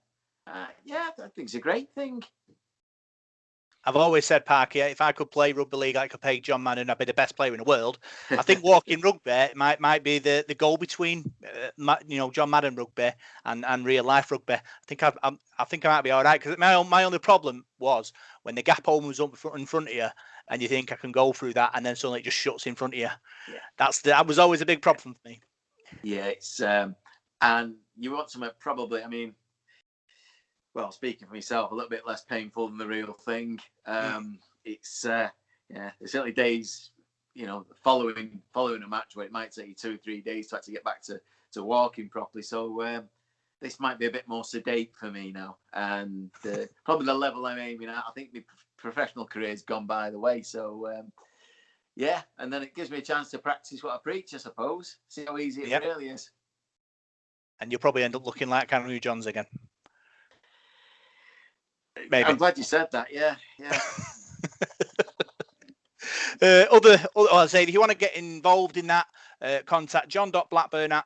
Yeah, I think it's a great thing. I've always said, Parker, if I could play rugby league, I could play John Madden, I'd be the best player in the world. I think Walking Rugby might be the goal between, John Madden rugby and real life rugby. I think I might be all right, because my only problem was when the gap opens up in front of you, and you think I can go through that, and then suddenly it just shuts in front of you. Yeah. That was always a big problem for me. Yeah, it's and you want something probably. Well, speaking for myself, a little bit less painful than the real thing. It's there's certainly days, following a match where it might take you 2 or 3 days to actually get back to walking properly. So this might be a bit more sedate for me now, and probably the level I'm aiming at. I think my professional career's gone by the way. So and then it gives me a chance to practice what I preach, I suppose. See how easy it really is. And you'll probably end up looking like Cameron Johns again. Maybe. I'm glad you said that. Yeah. I'll say if you want to get involved in that, contact john.blackburn at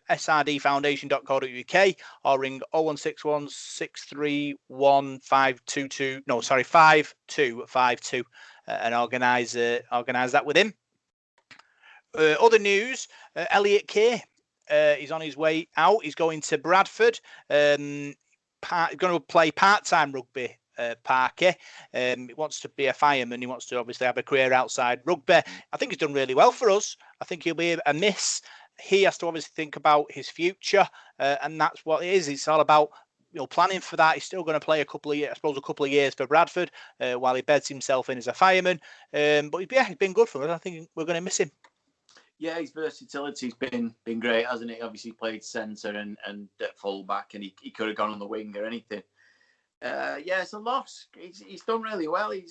srdfoundation.co.uk or ring 0161 631 522. No, sorry, 5252 and organise that with him. Other news: Elliot Kears is on his way out. He's going to Bradford. Going to play part-time rugby, Parker. He wants to be a fireman. He wants to obviously have a career outside rugby. I think he's done really well for us. I think he'll be a miss. He has to obviously think about his future, and that's what it is. It's all about planning for that. He's still going to play a couple of years for Bradford while he beds himself in as a fireman. But yeah, he's been good for us. I think we're going to miss him. Yeah, his versatility's been great, hasn't it? Obviously played centre and at full back, and he could have gone on the wing or anything. Yeah, it's a loss. He's done really well. He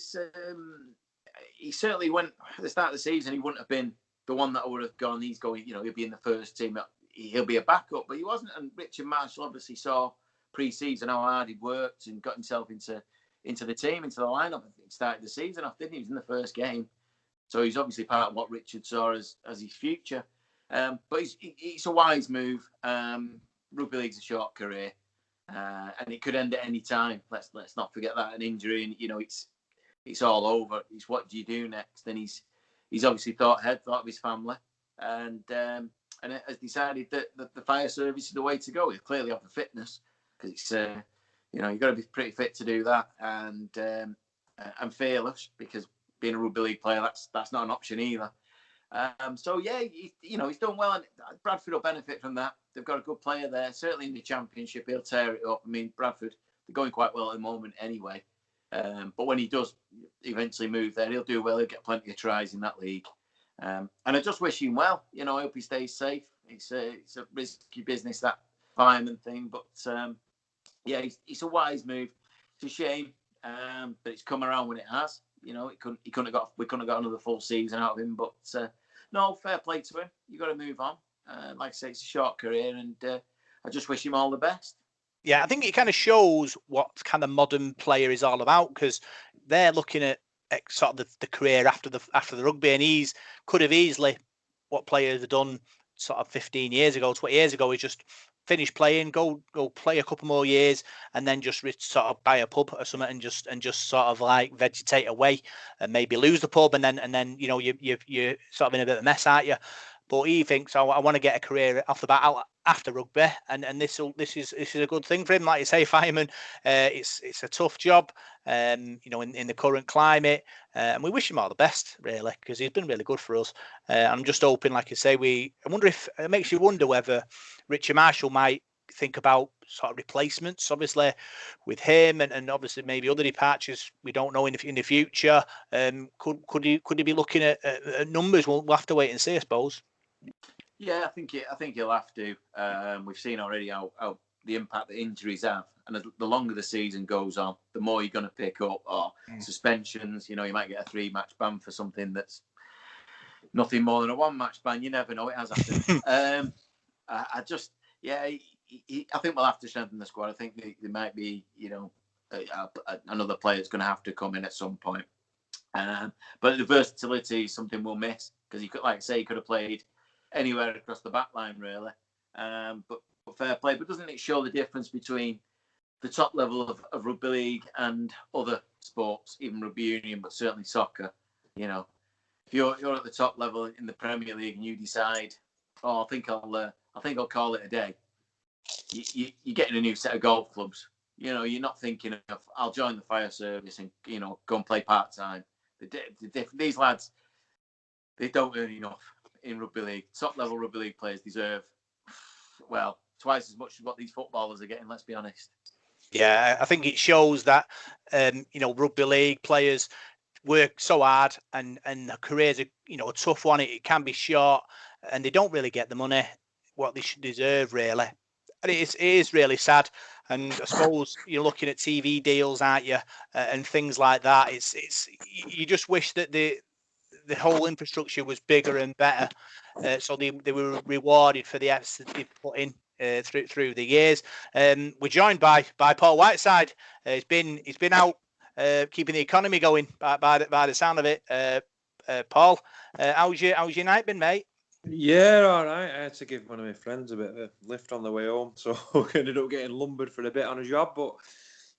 certainly went at the start of the season. He wouldn't have been the one that would have gone. He's going, he'll be in the first team. He'll be a backup, but he wasn't. And Richard Marshall obviously saw pre-season how hard he'd worked and got himself into the team, into the lineup. He started the season off, didn't he? He was in the first game. So he's obviously part of what Richard saw as his future. But it's a wise move. Rugby league's a short career, and it could end at any time. Let's not forget that, an injury, and it's all over. It's what do you do next? And he's obviously thought of his family, and has decided that the fire service is the way to go. He'll clearly have the fitness, because it's you've got to be pretty fit to do that, and fearless, because being a rugby league player, that's not an option either. So yeah, he's done well, and Bradford will benefit from that. They've got a good player there. Certainly in the Championship, he'll tear it up. I mean, Bradford, they're going quite well at the moment anyway. But when he does eventually move there, he'll do well. He'll get plenty of tries in that league. And I just wish him well. I hope he stays safe. It's a risky business, that fireman thing, but yeah, it's a wise move. It's a shame, but it's come around when it has. We couldn't have got another full season out of him, but no, fair play to him. You got to move on. Like I say, it's a short career, and I just wish him all the best. Yeah, I think it kind of shows what kind of modern player is all about, because they're looking at sort of the career after the rugby, and he's could have easily, what players have done sort of 15 years ago, 20 years ago, is just finish playing, go play a couple more years, and then just sort of buy a pub or something, and just sort of like vegetate away, and maybe lose the pub, and then you're sort of in a bit of a mess, aren't you? But he thinks, I want to get a career off the bat out after rugby, and this is a good thing for him. Like you say, fireman, it's a tough job, in the current climate, and we wish him all the best, really, because he's been really good for us. I'm just hoping, like I say, I wonder if it makes you wonder whether Richard Marshall might think about sort of replacements, obviously, with him, and obviously maybe other departures we don't know in the future. Could he be looking at numbers? We'll have to wait and see, I suppose. Yeah, I think he'll have to. We've seen already how the impact that injuries have, and the longer the season goes on, the more you're going to pick up, or suspensions. You might get a 3-match ban for something that's nothing more than a 1-match ban. You never know; it has happened. I think we'll have to strengthen the squad. I think there might be, another player that's going to have to come in at some point. But the versatility is something we'll miss, because he could, like I say, he could have played anywhere across the back line, really. But fair play. But doesn't it show the difference between the top level of rugby league and other sports, even rugby union, but certainly soccer? If you're at the top level in the Premier League and you decide, I think I'll call it a day, you're getting a new set of golf clubs. You're not thinking of, I'll join the fire service and go and play part-time. These lads, they don't earn enough in rugby league. Top level rugby league players deserve, well, twice as much as what these footballers are getting, let's be honest. Yeah, I think it shows that rugby league players work so hard, and the career's a tough one. It can be short, and they don't really get the money what they should deserve, really. And it is really sad. And I suppose you're looking at TV deals, aren't you, and things like that. It's you just wish that the whole infrastructure was bigger and better, so they were rewarded for the efforts that they've put in through the years. We're joined by Paul Whiteside. He's been out keeping the economy going by the sound of it. Paul, how's your night been, mate? Yeah, all right. I had to give one of my friends a bit of a lift on the way home, so I ended up getting lumbered for a bit on a job. But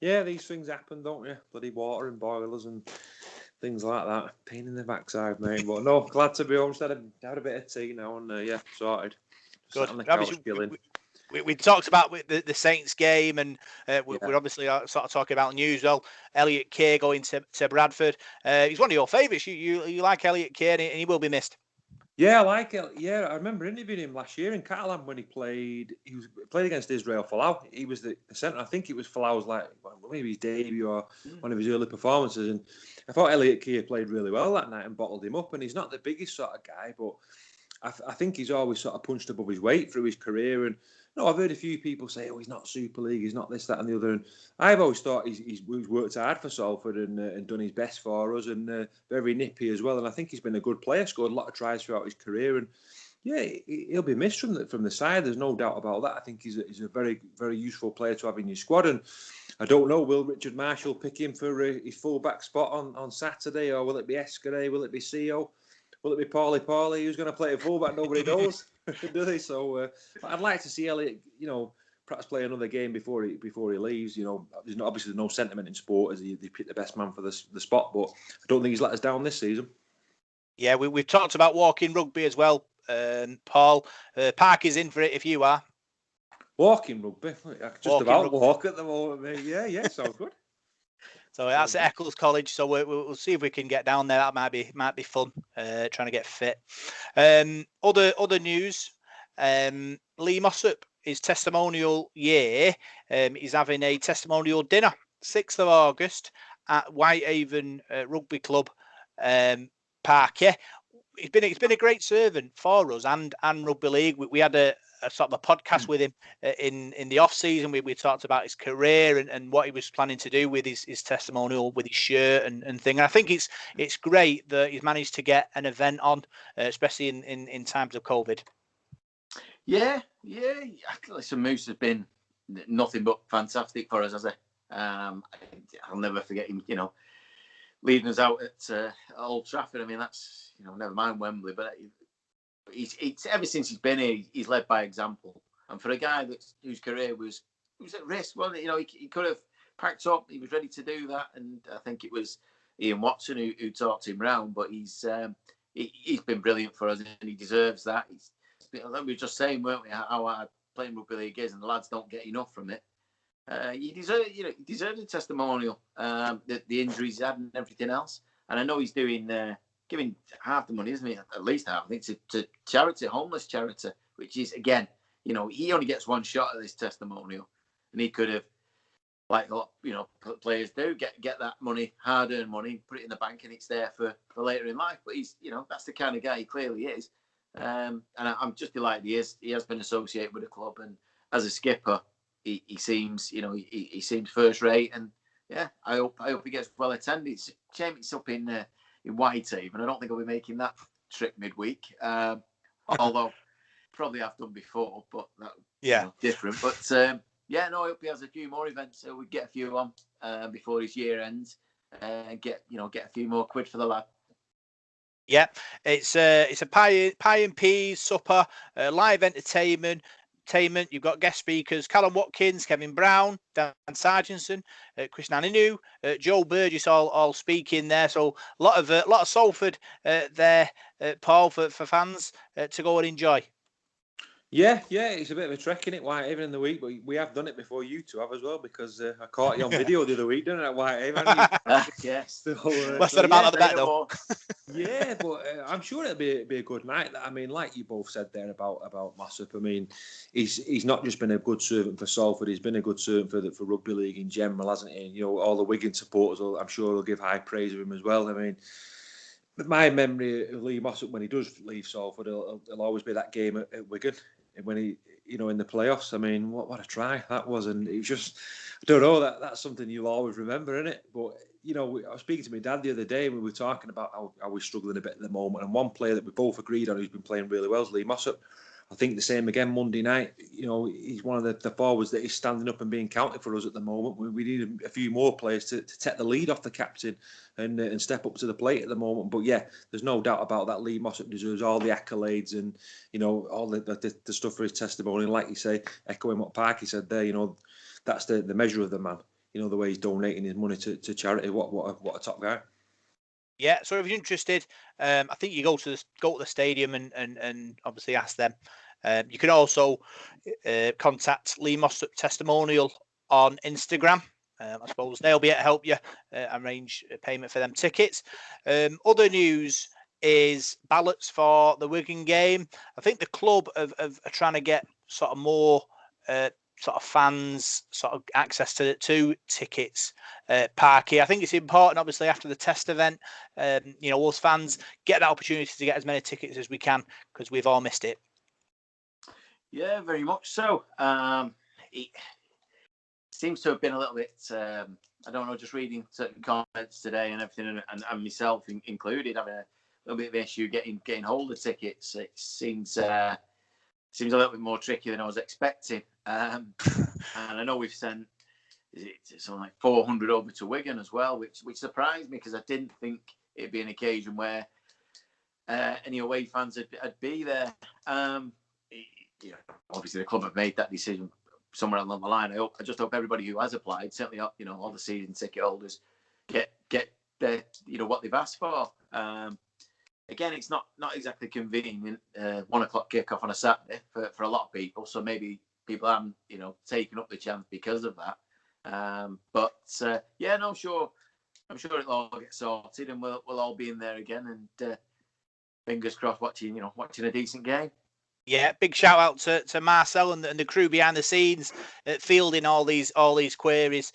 yeah, these things happen, don't you? Bloody water and boilers and things like that. Pain in the backside, mate. But no, glad to be home. Just had a bit of tea now, and yeah, sorted. Good. On the couch chilling. We talked about the Saints game, and we're obviously sort of talking about news. Well, Elliot Kears going to Bradford. He's one of your favourites. You like Elliot Kears, and he will be missed. Yeah, I like it. Yeah, I remember interviewing him last year in Catalan when he played against Israel Folau. He was the centre. I think it was Folau's maybe his debut or one of his early performances. And I thought Elliot Kears played really well that night and bottled him up. And he's not the biggest sort of guy, but I think he's always sort of punched above his weight through his career. And I've heard a few people say, "Oh, he's not Super League, he's not this, that, and the other." And I've always thought he's worked hard for Salford and done his best for us, and very nippy as well. And I think he's been a good player, scored a lot of tries throughout his career, and yeah, he'll be missed from the side. There's no doubt about that. I think he's a very, very useful player to have in your squad. And I don't know, will Richard Marshall pick him for his full-back spot on Saturday, or will it be Escare? Will it be CO? Will it be Paulie? Who's going to play a fullback? Nobody knows, do they? So I'd like to see Elliot, perhaps play another game before he leaves. There's obviously no sentiment in sport as they pick the best man for the spot, but I don't think he's let us down this season. Yeah, we've talked about walking rugby as well, Paul. Park is in for it if you are. Walking rugby? I can just about walk at the moment, mate. Yeah, sounds good. So that's at Eccles College. So we'll see if we can get down there. That might be fun. Trying to get fit. Other news. Lee Mossop, his testimonial year. He's having a testimonial dinner, 6th of August at Whitehaven Rugby Club Park. Yeah, he's been a great servant for us and Rugby League. We had a sort of a podcast with him in the off season. We talked about his career and what he was planning to do with his testimonial, with his shirt and thing. And I think it's great that he's managed to get an event on, especially in times of COVID. Yeah. Listen, Moose has been nothing but fantastic for us, has he? I'll never forget him. Leading us out at Old Trafford. I mean, that's never mind Wembley, but he's ever since he's been here, he's led by example. And for a guy whose career was at risk, well, he could have packed up. He was ready to do that, and I think it was Ian Watson who talked him round. But he's been brilliant for us, and he deserves that. We were just saying, weren't we, how hard playing rugby league is, and the lads don't get enough from it. He deserves a testimonial. The injuries he's had and everything else, and I know he's giving half the money, isn't he? At least half, I think, to charity, homeless charity, which is, again, he only gets one shot at this testimonial, and he could have, like a lot, players do, get that money, hard-earned money, put it in the bank, and it's there for later in life. But he's, that's the kind of guy he clearly is, and I'm just delighted he has been associated with the club, and as a skipper, he seems, he seems first rate, and yeah, I hope he gets well attended. It's a shame it's up in Whitehaven. I don't think I'll be making that trip midweek. Although probably have done before, but that different. But I hope he has a few more events so we get a few on before his year ends and get a few more quid for the lad. Yeah, it's a pie and peas supper, live entertainment. You've got guest speakers: Callum Watkins, Kevin Brown, Dan Sarginson, Chris Naninu, Joe Burgess, all speaking there. So a lot of Salford there, Paul, for fans to go and enjoy. Yeah, it's a bit of a trek in it, Whitehaven in the week, but we have done it before you two have as well, because I caught you on video the other week, didn't I, Whitehaven? Yes. So, less than about the bet, though. Yeah, but I'm sure it'll be a good night. I mean, like you both said there about Mossop, I mean, he's not just been a good servant for Salford, he's been a good servant for rugby league in general, hasn't he? All the Wigan supporters, I'm sure, will give high praise of him as well. I mean, my memory of Lee Mossop when he does leave Salford, it'll always be that game at Wigan when he, in the playoffs. I mean, what a try that was, and it just, I don't know, that's something you'll always remember, isn't it? But I was speaking to my dad the other day, and we were talking about how we're struggling a bit at the moment, and one player that we both agreed on who's been playing really well is Lee Mossop. I think the same again Monday night. He's one of the forwards that is standing up and being counted for us at the moment. We need a few more players to take the lead off the captain and step up to the plate at the moment. But yeah, there's no doubt about that. Lee Mossop deserves all the accolades and all the stuff for his testimony. And like you say, echoing what Parky said there, that's the measure of the man. The way he's donating his money to charity. What a top guy. Yeah, so if you're interested, I think you go to the stadium and obviously ask them. You can also contact Lee Mossop Testimonial on Instagram. I suppose they'll be able to help you arrange a payment for them tickets. Other news, is ballots for the Wigan game. I think the club are trying to get sort of more sort of fans sort of access to tickets. Parky, I think it's important, obviously, after the test event, us fans get that opportunity to get as many tickets as we can, because we've all missed it. Yeah, very much so. It seems to have been a little bit, I don't know, just reading certain comments today and everything, and myself included, having a little bit of an issue getting hold of tickets. It seems a little bit more tricky than I was expecting. And I know we've sent something like 400 over to Wigan as well, which surprised me, because I didn't think it'd be an occasion where any away fans would be there. Obviously the club have made that decision somewhere along the line. I just hope everybody who has applied, certainly all the season ticket holders, get their what they've asked for. Again, it's not exactly convenient. 1 o'clock kickoff on a Saturday for a lot of people, so maybe people haven't taken up the chance because of that. I'm sure it'll all get sorted, and we'll all be in there again, and fingers crossed watching a decent game. Yeah, big shout out to Marcel and the crew behind the scenes, fielding all these queries.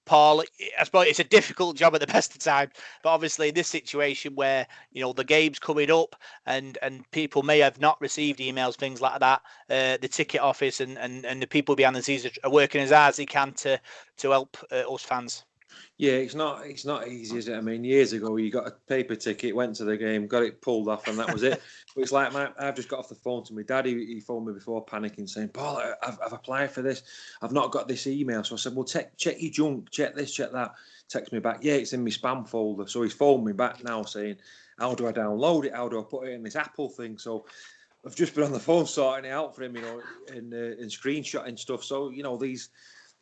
Paul, I suppose it's a difficult job at the best of time, but obviously in this situation where the game's coming up and people may have not received emails, things like that, the ticket office and the people behind the scenes are working as hard as they can to help us fans. Yeah, it's not easy, is it? I mean, years ago, you got a paper ticket, went to the game, got it pulled off, and that was it. But it's like, I've just got off the phone to my dad. He phoned me before panicking, saying, Paul, I've applied for this. I've not got this email. So I said, well, check your junk, check this, check that. Text me back, yeah, it's in my spam folder. So he's phoned me back now saying, how do I download it? How do I put it in this Apple thing? So I've just been on the phone sorting it out for him, and screenshotting stuff. So,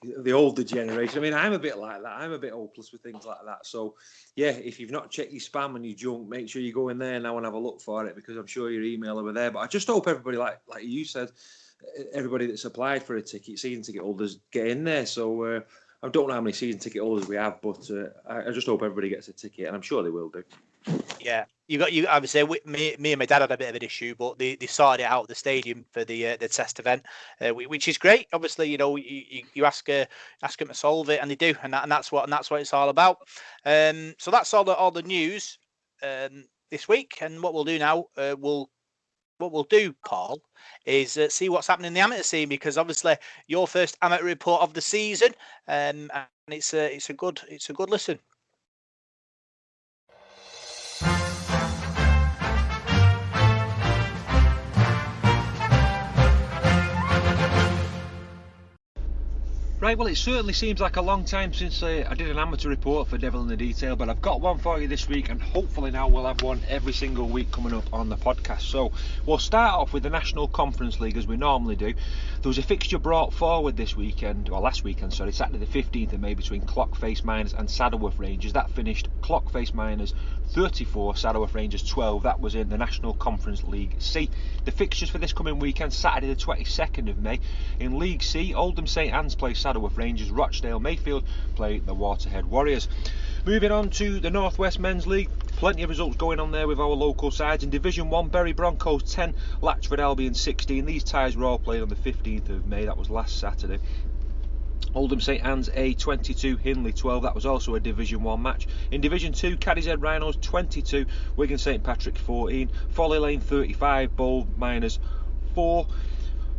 the older generation. I mean, I'm a bit like that. I'm a bit hopeless with things like that. So, yeah, if you've not checked your spam and your junk, make sure you go in there now and have a look for it, because I'm sure your email over there. But I just hope everybody, like you said, everybody that's applied for a ticket, season ticket holders, get in there. So I don't know how many season ticket holders we have, but I just hope everybody gets a ticket, and I'm sure they will do. Yeah, I would say me and my dad had a bit of an issue, but they sorted it out at the stadium for the test event, which is great. Obviously, you ask them to solve it, and they do, and that's what it's all about. So that's all the news this week, and what we'll do now, Paul, is see what's happening in the amateur scene, because obviously your first amateur report of the season, and it's a good listen. Right, well, it certainly seems like a long time since I did an amateur report for Devil in the Detail, but I've got one for you this week, and hopefully now we'll have one every single week coming up on the podcast. So we'll start off with the National Conference League, as we normally do. There was a fixture brought forward last weekend, Saturday the 15th of May, between Clockface Miners and Saddleworth Rangers. That finished Clockface Miners 34, Saddleworth Rangers 12. That was in the National Conference League C. The fixtures for this coming weekend, Saturday the 22nd of May, in League C, Oldham St Anne's play Saddleworth Rangers, Rochdale Mayfield play the Waterhead Warriors. Moving on to the North West Men's League, plenty of results going on there with our local sides. In Division 1, Bury Broncos 10, Latchford Albion 16. These ties were all played on the 15th of May, that was last Saturday. Oldham St Anne's A 22, Hindley 12, that was also a Division 1 match. In Division 2, Cadishead Rhinos 22, Wigan St Patrick's 14, Folly Lane 35, Bold Miners 4,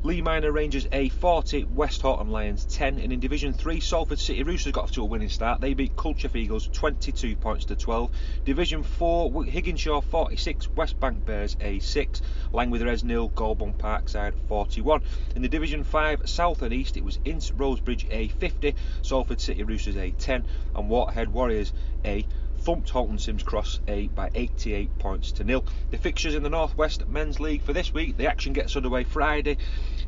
Lee Minor Rangers A 40, West Horton Lions 10, and in Division 3, Salford City Roosters got off to a winning start. They beat Culture Eagles 22 points to 12. Division 4, Higginshaw 46, West Bank Bears A 6, Langwith Reds 0, Goulburn Parkside 41. In the Division 5, South and East, it was Ince Rosebridge A 50, Salford City Roosters A 10, and Waterhead Warriors A thumped Halton Sims Cross A by 88 points to 0. The fixtures in the North West Men's League for this week, the action gets underway Friday.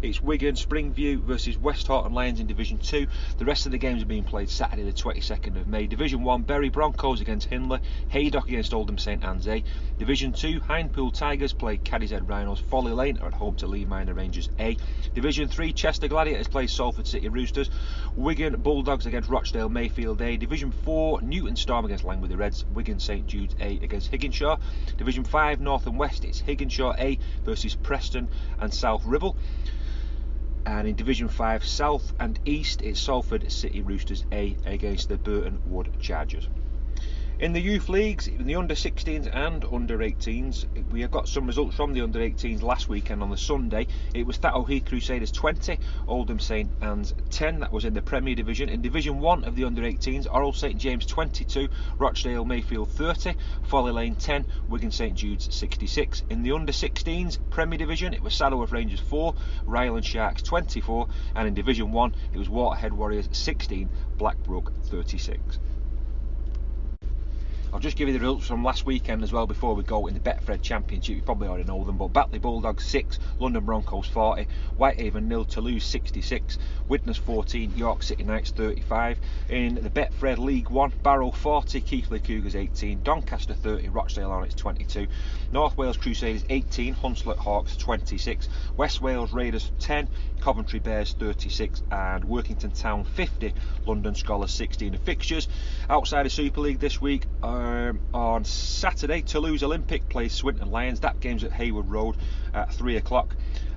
It's Wigan Springview versus West Horton Lions in Division 2. The rest of the games are being played Saturday the 22nd of May. Division 1, Bury Broncos against Hindley, Haydock against Oldham St Anne's A. Division 2, Hindpool Tigers play Cadishead Rhinos, Folly Lane are at home to Lee Minor Rangers A. Division 3, Chester Gladiators play Salford City Roosters, Wigan Bulldogs against Rochdale Mayfield A. Division 4, Newton Storm against Langwith Reds, Wigan St Jude's A against Higginshaw. Division 5 North and West, it's Higginshaw A versus Preston and South Ribble. And in Division 5 South and East, it's Salford City Roosters A against the Burton Wood Chargers. In the youth leagues, in the under 16s and under 18s, we have got some results from the under 18s last weekend on the Sunday. It was Thatto Heath Crusaders 20, Oldham St Anne's 10. That was in the Premier Division. In Division 1 of the under 18s, Orrell St James 22, Rochdale Mayfield 30, Folly Lane 10, Wigan St Jude's 66. In the under 16s Premier Division, it was Saddleworth Rangers 4, Ryland Sharks 24, and in Division 1 it was Waterhead Warriors 16, Blackbrook 36. I'll just give you the results from last weekend as well before we go in the Betfred Championship. You probably already know them, but Batley Bulldogs 6, London Broncos 40, Whitehaven 0, Toulouse 66, Widnes 14, York City Knights 35. In the Betfred League 1, Barrow 40, Keighley Cougars 18, Doncaster 30, Rochdale Hornets 22, North Wales Crusaders 18, Hunslet Hawks 26, West Wales Raiders 10, Coventry Bears 36, and Workington Town 50, London Scholars 16. The fixtures outside of Super League this week on Saturday, Toulouse Olympic plays Swinton Lions. That game's at Hayward Road at 3 o'clock.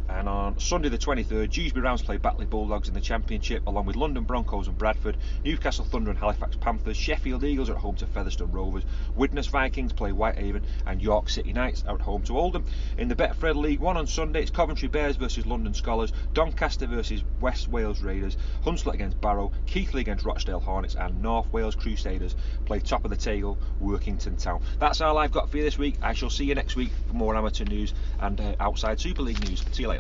And on Sunday the 23rd, Dewsbury Rounds play Batley Bulldogs in the Championship, along with London Broncos and Bradford, Newcastle Thunder and Halifax Panthers, Sheffield Eagles are at home to Featherstone Rovers, Widnes Vikings play Whitehaven, and York City Knights are at home to Oldham. In the Betfred League 1 on Sunday, it's Coventry Bears versus London Scholars, Doncaster versus West Wales Raiders, Hunslet against Barrow, Keighley against Rochdale Hornets, and North Wales Crusaders play top of the table Workington Town. That's all I've got for you this week. I shall see you next week for more amateur news and outside Super League news. See you later.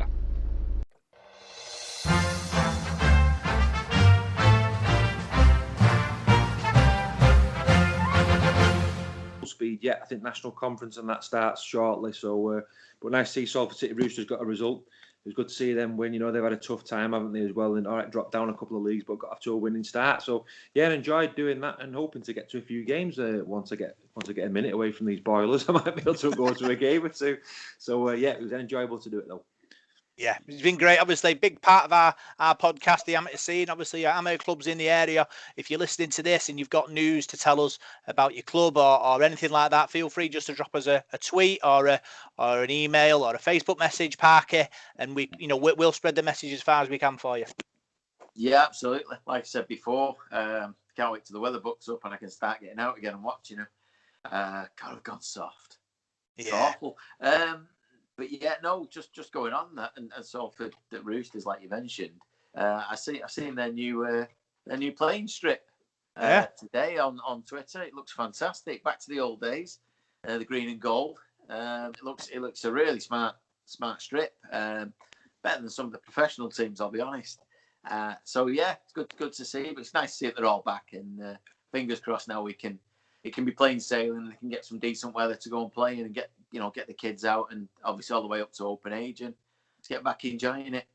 Speed yet. I think national conference and that starts shortly. So, but nice to see Salford City Roosters got a result. It was good to see them win. You know, they've had a tough time, haven't they, as well? And all right, dropped down a couple of leagues, but got off to a winning start. So, yeah, enjoyed doing that and hoping to get to a few games. Once I get a minute away from these boilers, I might be able to go to a game or two. So, yeah, it was enjoyable to do it though. Yeah, it's been great. Obviously, a big part of our podcast, the amateur scene. Obviously, amateur clubs in the area. If you're listening to this and you've got news to tell us about your club or anything like that, feel free just to drop us a tweet or an email or a Facebook message, Parky, and we'll spread the message as far as we can for you. Yeah, absolutely. Like I said before, can't wait till the weather books up and I can start getting out again and watching them. God, I've gone soft. It's awful. But yeah, no, just going on that and Salford the Roosters, like you mentioned. I've seen their new playing strip today on Twitter. It looks fantastic. Back to the old days, the green and gold. It looks a really smart strip. Better than some of the professional teams, I'll be honest. So yeah, it's good to see. But it's nice to see that they're all back, and fingers crossed now it can be plain sailing and they can get some decent weather to go and play and get the kids out and obviously all the way up to open age and let's get back enjoying it.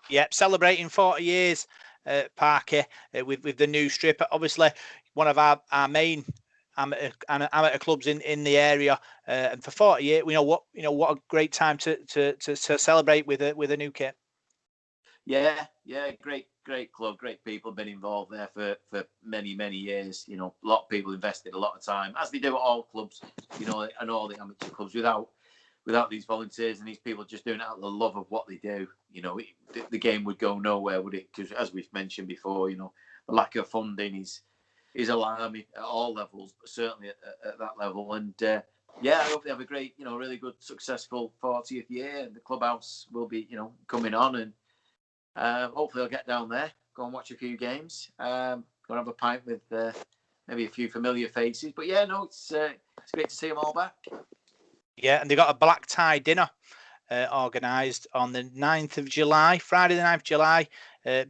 Yep, celebrating 40 years, Parky, with the new strip. Obviously, one of our main amateur clubs in the area, and for 40 years, what a great time to celebrate with a new kit. Yeah, great club, great people have been involved there for many years. A lot of people invested a lot of time, as they do at all clubs, and all the amateur clubs. Without these volunteers and these people just doing it out of the love of what they do, the game would go nowhere, would it? Because as we've mentioned before, the lack of funding is alarming at all levels, but certainly at that level. And I hope they have a great, really good, successful 40th year, and the clubhouse will be, coming on, and hopefully I'll get down there, go and watch a few games, go and have a pint with maybe a few familiar faces. But it's great to see them all back. Yeah, and they got a black tie dinner organised on the 9th of July, Friday the 9th of July,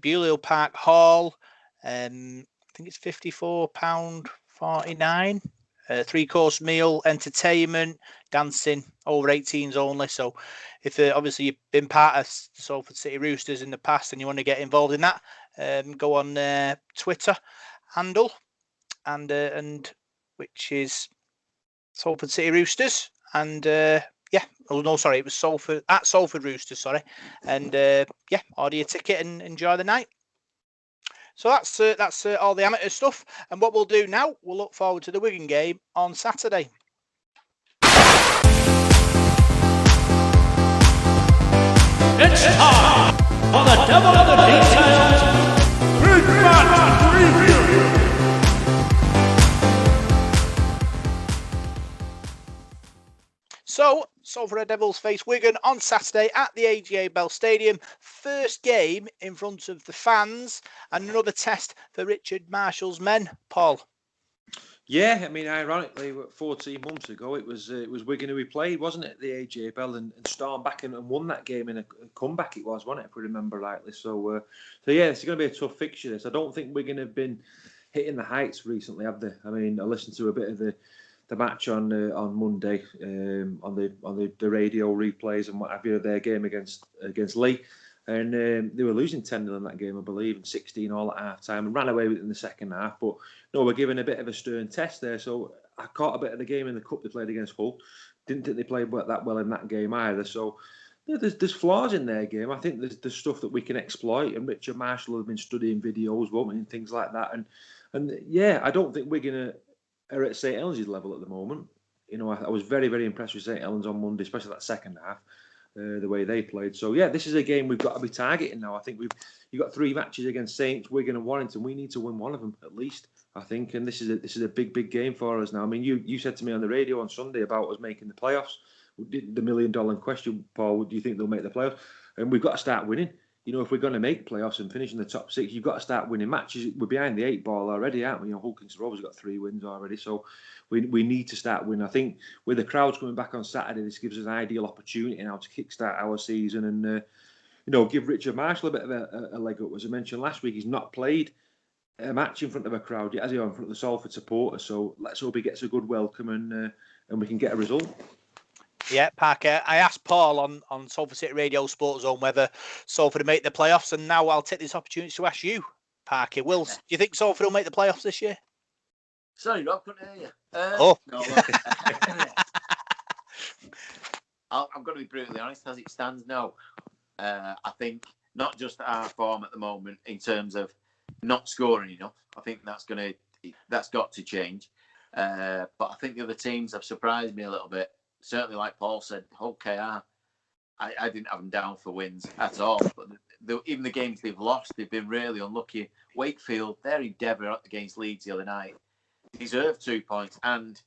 Beaulieu Park Hall. I think it's £54.49. 3-course meal, entertainment, dancing, over 18s only. So if obviously you've been part of Salford City Roosters in the past and you want to get involved in that, go on Twitter handle and which is Salford City Roosters. And it was Salford Roosters, sorry. And order your ticket and enjoy the night. So that's all the amateur stuff. And what we'll do now, we'll look forward to the Wigan game on Saturday. It's time for the Devil in the Details Big Match Preview. So, Salford Red Devils face Wigan on Saturday at the AGA Bell Stadium. First game in front of the fans and another test for Richard Marshall's men. Paul. Yeah, I mean, ironically, 14 months ago, it was Wigan who we played, wasn't it? The AGA Bell and stormed back and won that game in a comeback. It was, wasn't it? If we remember rightly. So yeah, it's going to be a tough fixture. This. I don't think Wigan have been hitting the heights recently, have they? I mean, I listened to a bit of the match on Monday on the radio replays and what have you, their game against Leigh. And they were losing 10-0 in that game, I believe, and 16 all at half time, and ran away with it in the second half. But no, we're given a bit of a stern test there. So I caught a bit of the game in the cup they played against Hull. Didn't think they played that well in that game either. So yeah, there's flaws in their game. I think there's stuff that we can exploit. And Richard Marshall has been studying videos, won't he, and things like that. And yeah, I don't think Wigan are at St Helens' level at the moment. You know, I was very, very impressed with St Helens on Monday, especially that second half. The way they played. So yeah, this is a game we've got to be targeting now. I think you've got 3 matches against Saints, Wigan and Warrington. We need to win one of them at least, I think. And this is a big game for us now. I mean, you said to me on the radio on Sunday about us making the playoffs. The $1 million question, Paul, do you think they'll make the playoffs? And we've got to start winning. You know, if we're going to make playoffs and finish in the top 6, you've got to start winning matches. We're behind the 8 ball already, aren't we? You know, Hulkins Rovers got 3 wins already. So we need to start winning. I think with the crowds coming back on Saturday, this gives us an ideal opportunity now to kickstart our season and, give Richard Marshall a bit of a leg up. As I mentioned last week, he's not played a match in front of a crowd yet, has he, in front of the Salford supporters? So let's hope he gets a good welcome and we can get a result. Yeah, Parker, I asked Paul on Salford City Radio Sports Zone whether Salford would make the playoffs, and now I'll take this opportunity to ask you, Parker. Do you think Salford will make the playoffs this year? Sorry, Rob, couldn't hear you. No, I'm going to be brutally honest. As it stands now, I think not just our form at the moment in terms of not scoring enough. I think that's got to change. But I think the other teams have surprised me a little bit. Certainly, like Paul said, Hull KR, I didn't have them down for wins at all. But even the games they've lost, they've been really unlucky. Wakefield, their endeavour against Leeds the other night, deserved 2 points, and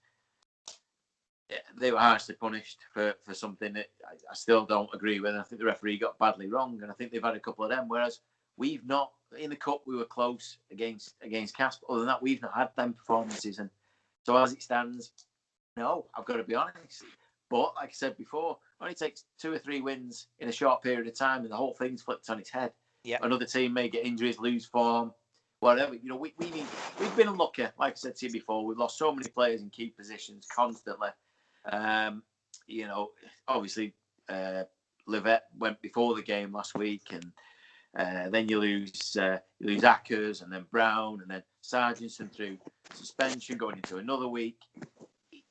they were harshly punished for something that I still don't agree with. I think the referee got badly wrong, and I think they've had a couple of them, whereas we've not. In the Cup, we were close against Casper. Other than that, we've not had them performances. And so as it stands, no, I've got to be honest. But like I said before, it only takes 2 or 3 wins in a short period of time and the whole thing's flipped on its head. Yep. Another team may get injuries, lose form, whatever. You know, we've been unlucky. Like I said to you before, we've lost so many players in key positions constantly. Obviously, Livette went before the game last week, and then you lose Ackers, and then Brown, and then Sarginson through suspension going into another week.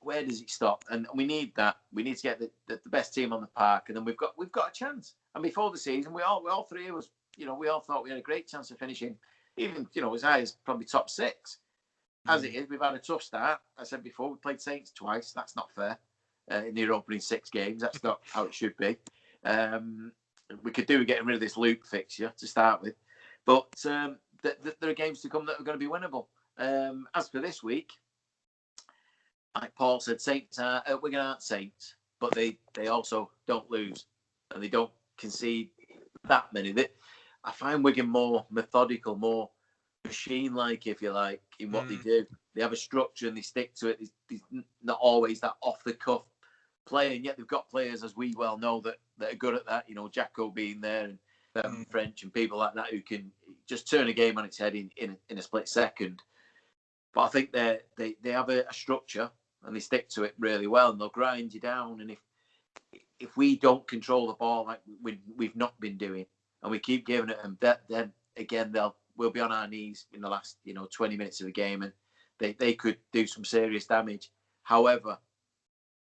Where does it stop? And we need that. We need to get the best team on the park, and then we've got a chance. And before the season, we all 3 of us, we all thought we had a great chance of finishing, even as high as probably top 6. As it is, we've had a tough start. I said before, we played Saints twice. That's not fair. In the opening 6 games, that's not how it should be. We could do with getting rid of this Luke fixture to start with, but there are games to come that are going to be winnable. As for this week, like Paul said, Wigan aren't Saints, but they also don't lose and they don't concede that many. I find Wigan more methodical, more machine-like, if you like, in what they do. They have a structure and they stick to it. There's not always that off-the-cuff play, and yet they've got players, as we well know, that are good at that. Jacko being there and French and people like that who can just turn a game on its head in a split second. But I think they have a structure and they stick to it really well, and they'll grind you down. And if we don't control the ball like we've not been doing, and we keep giving it them, then again we'll be on our knees in the last 20 minutes of the game, and they could do some serious damage. However,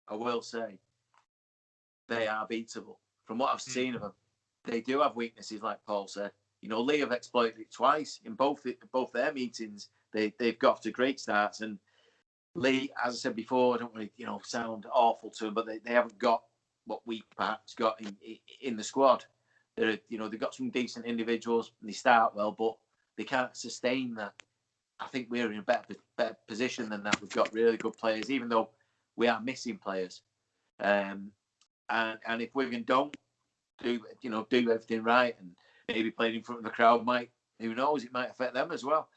I will say they are beatable. From what I've seen of them, they do have weaknesses, like Paul said. You know, Lee have exploited it twice in both their meetings. They've got to great starts, and Lee, as I said before, I don't really, sound awful to them, but they haven't got what we perhaps got in the squad. They've got some decent individuals and they start well, but they can't sustain that. I think we're in a better position than that. We've got really good players, even though we are missing players. And if Wigan don't do everything right and maybe playing in front of the crowd, who knows, it might affect them as well.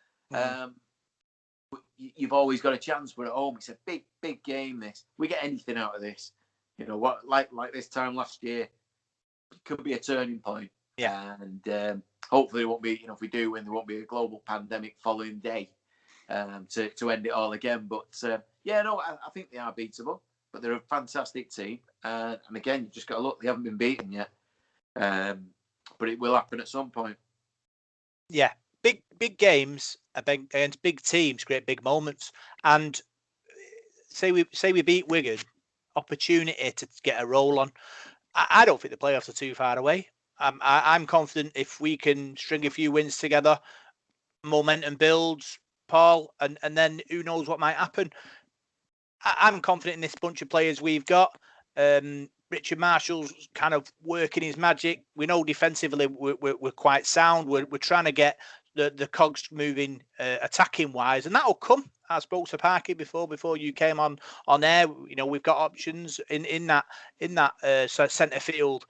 You've always got a chance. We're at home. It's a big game. This, we get anything out of this. What, like this time last year, it could be a turning point. Yeah. And hopefully it won't be. If we do win, there won't be a global pandemic following day to end it all again. But I think they are beatable. But they're a fantastic team. And again, you just got to look. They haven't been beaten yet. But it will happen at some point. Yeah. Big games against big teams create big moments. And say we beat Wigan, opportunity to get a roll on. I don't think the playoffs are too far away. I'm confident if we can string a few wins together, momentum builds, Paul, and then who knows what might happen. I'm confident in this bunch of players we've got. Richard Marshall's kind of working his magic. We know defensively we're quite sound. We're trying to get the cogs moving attacking wise, and that'll come. I spoke to Parky before you came on air. We've got options in that centre field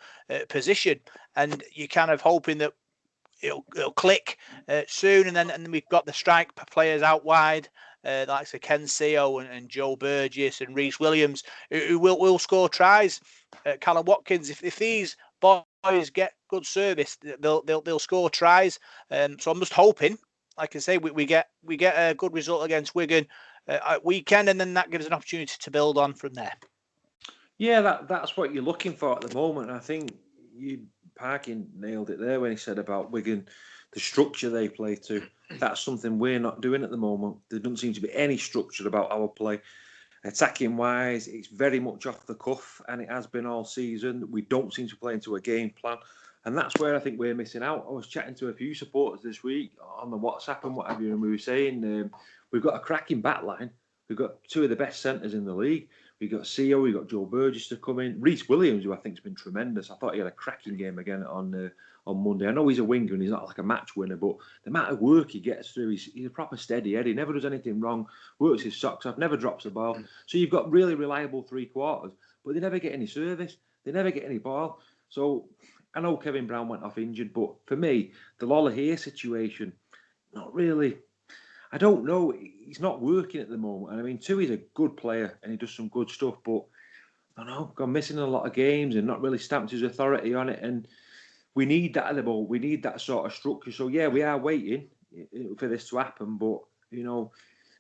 position, and you're kind of hoping that it'll click soon, and then we've got the strike players out wide, like Ken Seo and Joe Burgess and Reece Williams, who will score tries. Callum Watkins, if these boys get good service, they'll score tries. So I'm just hoping, like I say, we get a good result against Wigan at weekend, and then that gives an opportunity to build on from there. Yeah, that's what you're looking for at the moment. I think Parkin nailed it there when he said about Wigan, the structure they play to. That's something we're not doing at the moment. There doesn't seem to be any structure about our play. Attacking wise, it's very much off the cuff, and it has been all season. We don't seem to play into a game plan, and that's where I think we're missing out. I was chatting to a few supporters this week on the WhatsApp and what have you, and we were saying we've got a cracking back line. We've got two of the best centres in the league. We've got Seo, we've got Joe Burgess to come in. Reece Williams, who I think has been tremendous. I thought he had a cracking game again on Monday. I know he's a winger and he's not like a match winner, but the amount of work he gets through, he's a proper steady Eddie. Never does anything wrong, works his socks off, never drops the ball. So you've got really reliable three quarters, but they never get any service. They never get any ball. So I know Kevin Brown went off injured, but for me, the Lola here situation, not really. I don't know. He's not working at the moment. And I mean, Tui's a good player and he does some good stuff, but I don't know, gone missing in a lot of games and not really stamped his authority on it. And we need that at the moment. We need that sort of structure. So yeah, we are waiting for this to happen, but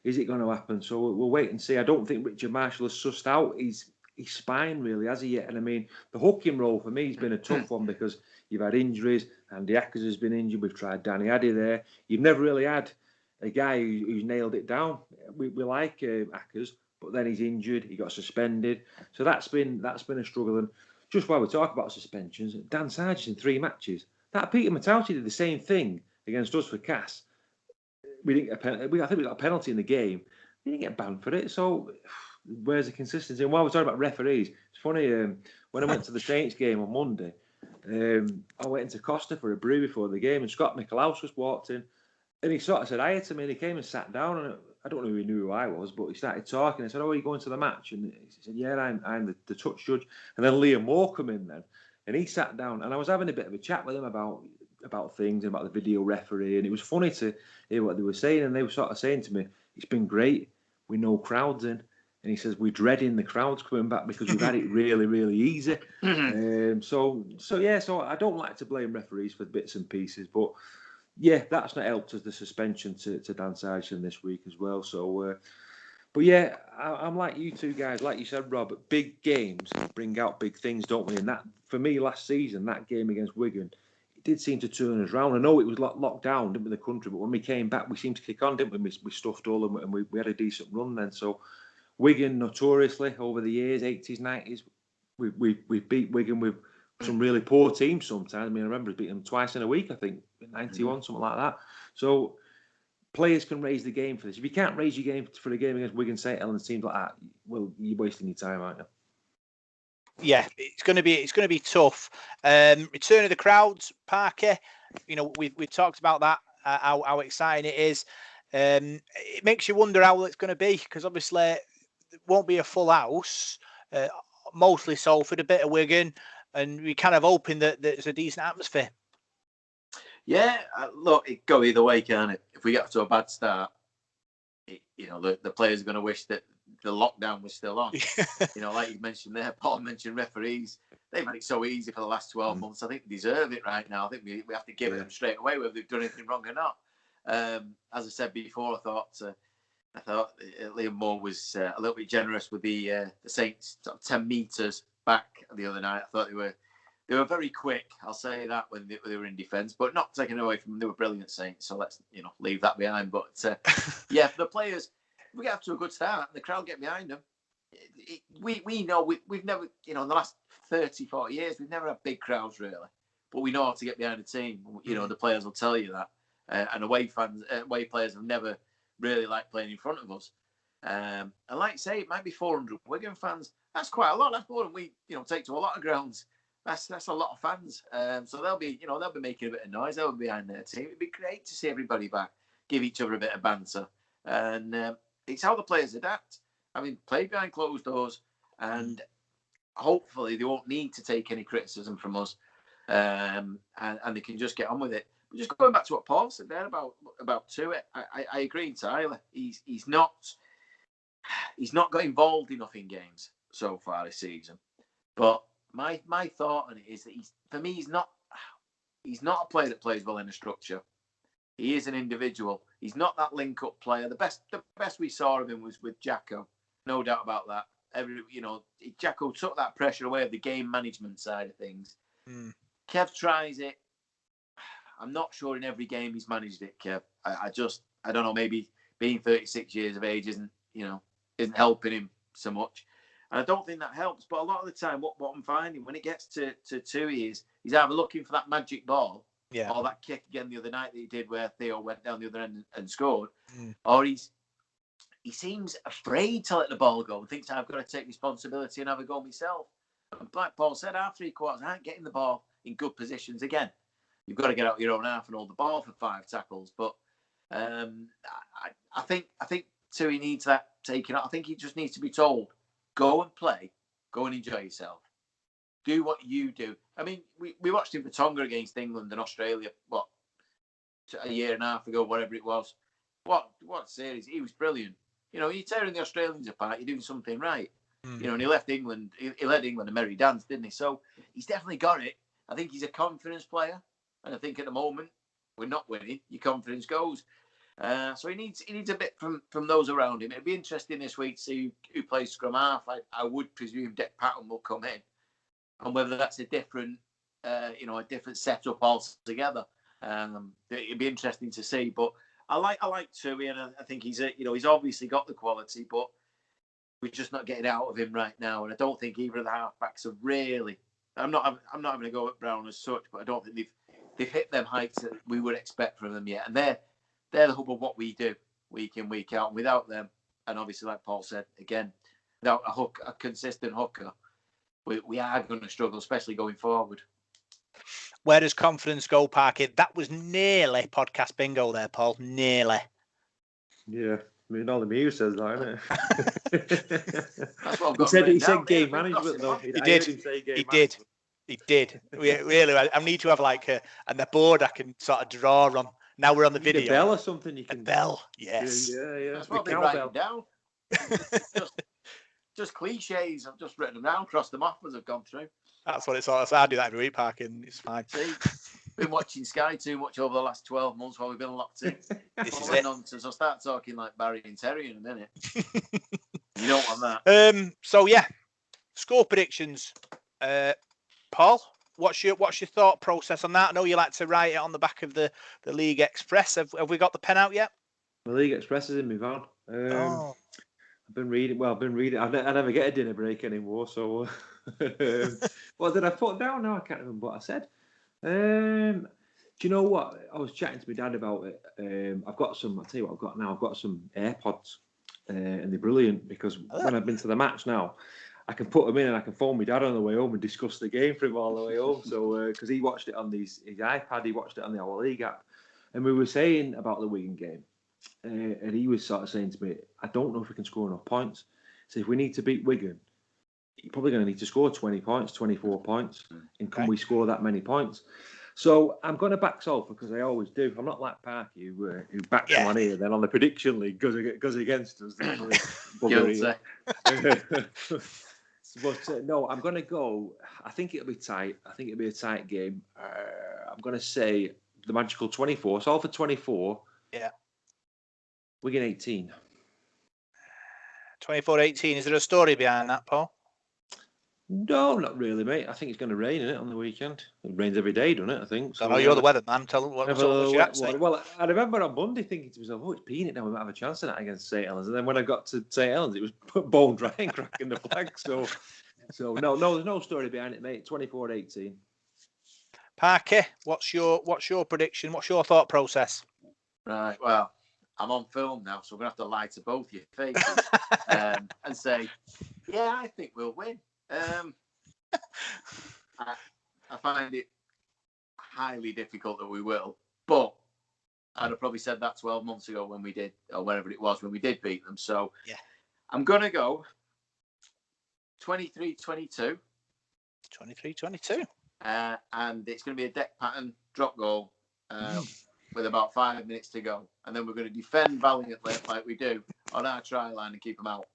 is it going to happen? So we'll wait and see. I don't think Richard Marshall has sussed out his spine really, has he yet? And I mean, the hooking role for me has been a tough one because you've had injuries. Andy Ackers has been injured. We've tried Danny Addy there. You've never really had a guy who's nailed it down. We like Ackers, but then he's injured. He got suspended, so that's been a struggle. And just while we talk about suspensions, Dan Sargent in 3 matches. That Peter Matauti did the same thing against us for Cass. We didn't get a penalty. I think we got a penalty in the game. We didn't get banned for it. So where's the consistency? And while we're talking about referees, it's funny. When I went to the Saints game on Monday, I went into Costa for a brew before the game, and Scott Nicolaus walked in. And he sort of said hi to me, and he came and sat down, and I don't know if he knew who I was, but he started talking. I said, "Oh, are you going to the match?" And he said, "Yeah, I'm the touch judge." And then Liam Moore come in then, and he sat down, and I was having a bit of a chat with him about things and about the video referee, and it was funny to hear what they were saying, and they were sort of saying to me, "It's been great. We know crowds in." And he says, "We're dreading the crowds coming back because we've had it really, really easy." So I don't like to blame referees for bits and pieces, but yeah, that's not helped us, the suspension to Dan Sargent this week as well. So, but yeah, I'm like you two guys, like you said, Rob, big games bring out big things, don't we? And that, for me, last season, that game against Wigan, it did seem to turn us around. I know it was locked down, didn't we, the country, but when we came back, we seemed to kick on, didn't we? We stuffed all of them and we had a decent run then. So Wigan, notoriously, over the years, 80s, 90s, we beat Wigan with some really poor teams sometimes. I mean, I remember beating them twice in a week, I think, in 91, something like that. So players can raise the game for this. If you can't raise your game for the game against Wigan, St Helens, teams like that, well, you're wasting your time, aren't you? Yeah, it's going to be tough. Return of the crowds, Parker. You know, we've talked about that, how exciting it is. It makes you wonder how it's going to be, because obviously it won't be a full house. Mostly Salford, a bit of Wigan, and we're kind of hoping that there's a decent atmosphere. Yeah, look, it go either way, can't it? If we get off to a bad start, the players are going to wish that the lockdown was still on. Like you mentioned there, Paul mentioned referees. They've had it so easy for the last 12 months. I think they deserve it right now. I think we have to give them straight away whether they've done anything wrong or not. As I said before, I thought Liam Moore was a little bit generous with the Saints 10 metres back the other night. I thought they were very quick. I'll say that when they were in defence, but not taken away from them. They were brilliant Saints. So let's leave that behind. But for the players, we get up to a good start and the crowd get behind them. We know we've never, in the last 30, 40 years, we've never had big crowds really, but we know how to get behind a team. The players will tell you that, and away players have never really liked playing in front of us. And like I say, it might be 400 Wigan fans. That's quite a lot. That's more than we take to a lot of grounds. That's a lot of fans. So they'll be making a bit of noise. They'll be behind their team. It'd be great to see everybody back, give each other a bit of banter, and it's how the players adapt. I mean, play behind closed doors, and hopefully they won't need to take any criticism from us, and they can just get on with it. But just going back to what Paul said there about Tuit, I agree entirely. He's not got involved enough in games so far this season. But my thought on it is that he's not a player that plays well in a structure. He is an individual. He's not that link-up player. The best we saw of him was with Jacko. No doubt about that. Jacko took that pressure away of the game management side of things. Kev tries it. I'm not sure in every game he's managed it, Kev. I don't know, maybe being 36 years of age isn't helping him so much. And I don't think that helps. But a lot of the time, what I'm finding when it gets to Tui is he's either looking for that magic ball, or that kick again the other night that he did where Theo went down the other end and scored, or he seems afraid to let the ball go and thinks I've got to take responsibility and have a go myself. And like Paul said, our 3 quarters aren't getting the ball in good positions again. You've got to get out your own half and hold the ball for 5 tackles. But I think Tui needs that taken out. I think he just needs to be told, go and play, go and enjoy yourself. Do what you do. I mean, we watched him for Tonga against England and Australia, a year and a half ago, whatever it was. What series? He was brilliant. You're tearing the Australians apart, you're doing something right. And he left England, he led England a merry dance, didn't he? So he's definitely got it. I think he's a confidence player. And I think at the moment, we're not winning, your confidence goes. So he needs a bit from those around him. It'd be interesting this week to see who plays scrum half. I would presume Dick Patton will come in, and whether that's a different setup altogether. It'd be interesting to see. But I like Tui, and I think he's obviously got the quality, but we're just not getting out of him right now. And I don't think either of the halfbacks have really. I'm not having to go at Brown as such, but I don't think they've hit them heights that we would expect from them yet. And they're the hub of what we do week in, week out. And without them, and obviously, like Paul said, again, without a consistent hooker, we are going to struggle, especially going forward. Where does confidence go, Parker? That was nearly podcast bingo there, Paul. Nearly. Yeah. I mean, all the music says that, isn't it? That's what I've got. He said game management, though. He did. Really, I need to have and the board I can sort of draw on. Now we're on the video. A bell or something you can. A bell, yes. Yeah. That's what I've been writing down. just cliches. I've just written them down, crossed them off as I've gone through. That's what it's all. I do that every week, Parker, and it's fine. See, been watching Sky too much over the last 12 months while we've been locked in. This is it. Nonsense. I'll start talking like Barry and Terry in a minute. You don't want that. So yeah, score predictions. Paul, what's your thought process on that? I know you like to write it on the back of the League Express. Have we got the pen out yet? The League Express is in my van. I've been reading. I never get a dinner break anymore. So, what did I put down? No, I can't remember what I said. Do you know what? I was chatting to my dad about it. I've got some. I'll tell you what I've got now. I've got some AirPods, and they're brilliant because when I've been to the match now, I can put them in and I can phone my dad on the way home and discuss the game for him all the way home. So, because he watched it on his iPad, he watched it on the Our League app, and we were saying about the Wigan game, and he was sort of saying to me, I don't know if we can score enough points. So if we need to beat Wigan, you're probably going to need to score 20 points, 24 points, and can we score that many points? So I'm going to back Salford because I always do. I'm not like Parky who backs them on here, then on the prediction league goes against us. But no, I'm going to go. I think it'll be tight. I think it'll be a tight game. I'm going to say the magical 24. Salford 24. Yeah. Wigan 18. 24-18. Is there a story behind that, Paul? No, not really, mate. I think it's going to rain in it on the weekend. It rains every day, doesn't it? I think. So, I know you're the weatherman. Tell them what's your say. Well, I remember on Monday thinking to myself, it's peanut now. We might have a chance of that against St Helens. And then when I got to St Helens, it was bone dry and cracking the flag. So no, there's no story behind it, mate. 24-18. Parky, what's your prediction? What's your thought process? Right. Well, I'm on film now, so we're gonna have to lie to both your faces and say, yeah, I think we'll win. I find it highly difficult that we will, but I'd have probably said that 12 months ago when we did, or whenever it was when we did beat them. So yeah, I'm gonna go 23-22. 23-22. And it's going to be a deck pattern drop goal with about 5 minutes to go. And then we're going to defend valiantly like we do on our try line and keep them out.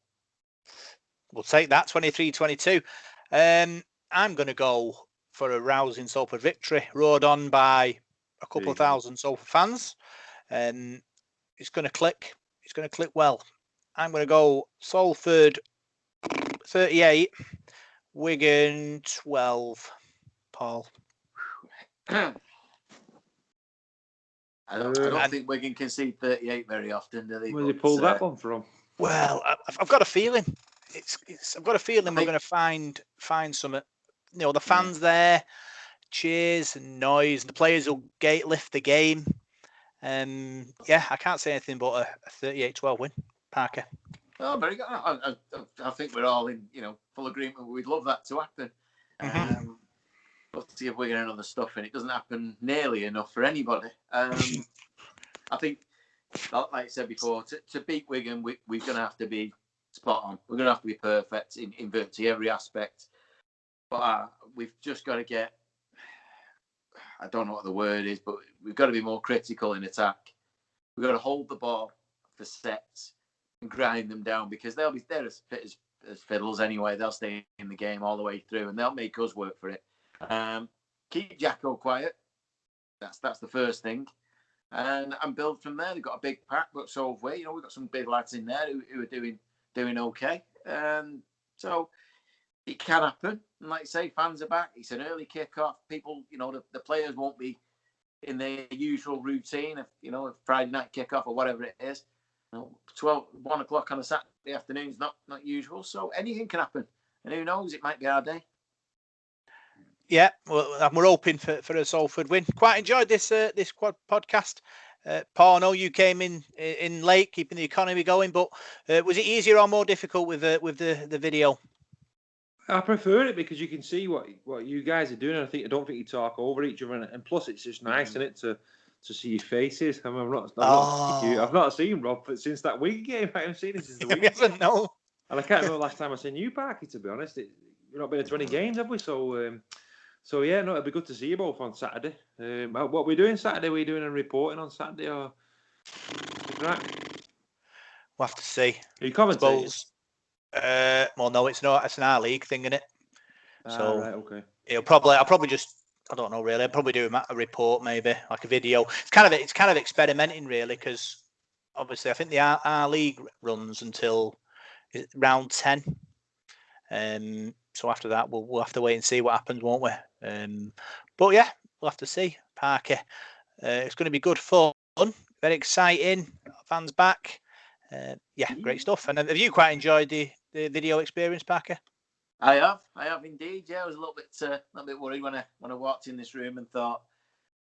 We'll take that, 23-22. I'm going to go for a rousing Salford victory, rode on by a couple of thousand Salford fans. It's going to click. It's going to click well. I'm going to go Salford 38, Wigan 12. Paul. I don't think Wigan can see 38 very often, do they? Where did they pull that one from? Well, I've got a feeling. I've got a feeling we're going to find some. The fans there, cheers and noise, and the players will lift the game. I can't say anything but a 38-12 win, Parker. Oh, very good. I think we're all in, full agreement. We'd love that to happen. Love to see if Wigan and other stuff, and it doesn't happen nearly enough for anybody. I think, like I said before, to beat Wigan, we're going to have to be spot on. We're going to have to be perfect in virtually every aspect. But we've just got to get, I don't know what the word is, but we've got to be more critical in attack. We've got to hold the ball for sets and grind them down because they're as fit as fiddles anyway. They'll stay in the game all the way through and they'll make us work for it. Keep Jacko quiet. That's the first thing, and build from there. They've got a big pack, but so have we. We've got some big lads in there who are doing okay. So it can happen. And like I say, fans are back. It's an early kick-off. People, the players won't be in their usual routine of a Friday night kick-off or whatever it is. 1 o'clock on a Saturday afternoon is not usual. So anything can happen, and who knows? It might be our day. Yeah, well, we're hoping for a Salford win. Quite enjoyed this quad podcast. Paul, I know you came in late, keeping the economy going, but was it easier or more difficult with the video? I prefer it because you can see what you guys are doing. I don't think you talk over each other, and plus it's just nice, isn't it, to see your faces. I mean, I've not seen Rob since that Wigan game. I haven't seen him since the Wigan game. No. And I can't remember the last time I seen you, Parky, to be honest. We've not been to 20 games, have we? So yeah, no, it'll be good to see you both on Saturday. What we're doing Saturday? We're doing a reporting on Saturday, or right? We'll have to see. Are you commentating? Well, no, it's not. It's an our league thing, isn't it? So right, okay. I'll probably just, I don't know really. I'll probably do a report, maybe like a video. It's kind of experimenting, really, because obviously I think the our league runs until round 10. So after that, we'll have to wait and see what happens, won't we? But yeah, we'll have to see. Parker, it's going to be good fun, very exciting. Fans back. Yeah, great stuff. And have you quite enjoyed the video experience, Parker? I have indeed. Yeah, I was a little bit worried when I walked in this room and thought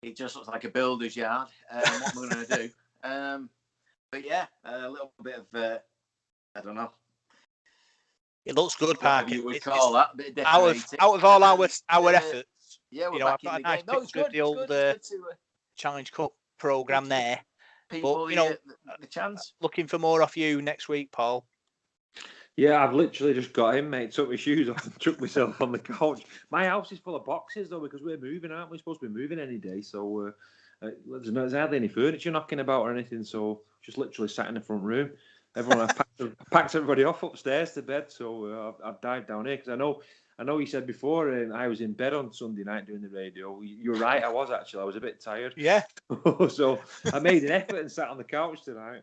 it just looks like a builder's yard. What am I going to do? But yeah, a little bit of I don't know. It looks good, Parker. You would call that a bit of out of all our efforts. Yeah, I've got a nice picture of the old Challenge Cup programme there. People, but the chance. Looking for more off you next week, Paul. Yeah, I've literally just got in, mate. Took my shoes off and chucked myself on the couch. My house is full of boxes, though, because we're moving, aren't we? Supposed to be moving any day. So there's hardly any furniture knocking about or anything. So just literally sat in the front room. Everyone, I packed everybody off upstairs to bed. So I've dived down here because I know you said before I was in bed on Sunday night doing the radio. You're right, I was actually. I was a bit tired. Yeah. So I made an effort and sat on the couch tonight.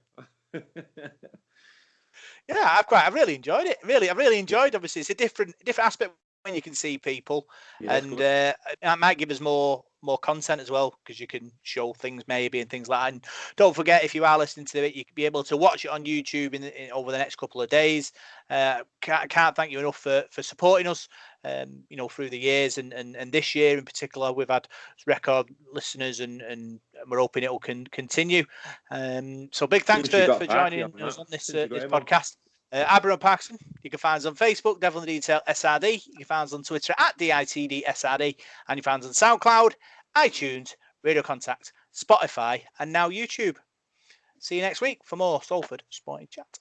Yeah, I really enjoyed it. I really enjoyed. Obviously, it's a different aspect when you can see people, and it might give us more content as well because you can show things maybe and things like that. And don't forget, if you are listening to it, you can be able to watch it on YouTube in over the next couple of days. Can't thank you enough for supporting us, through the years and this year in particular. We've had record listeners and we're hoping it will continue. So big thanks for joining us on this podcast. Aberon Parkinson, you can find us on Facebook, Devil in the Detail SRD. You can find us on Twitter at DITD SRD, and you can find us on SoundCloud, iTunes, Radio Contact, Spotify, and now YouTube. See you next week for more Salford Sporting Chat.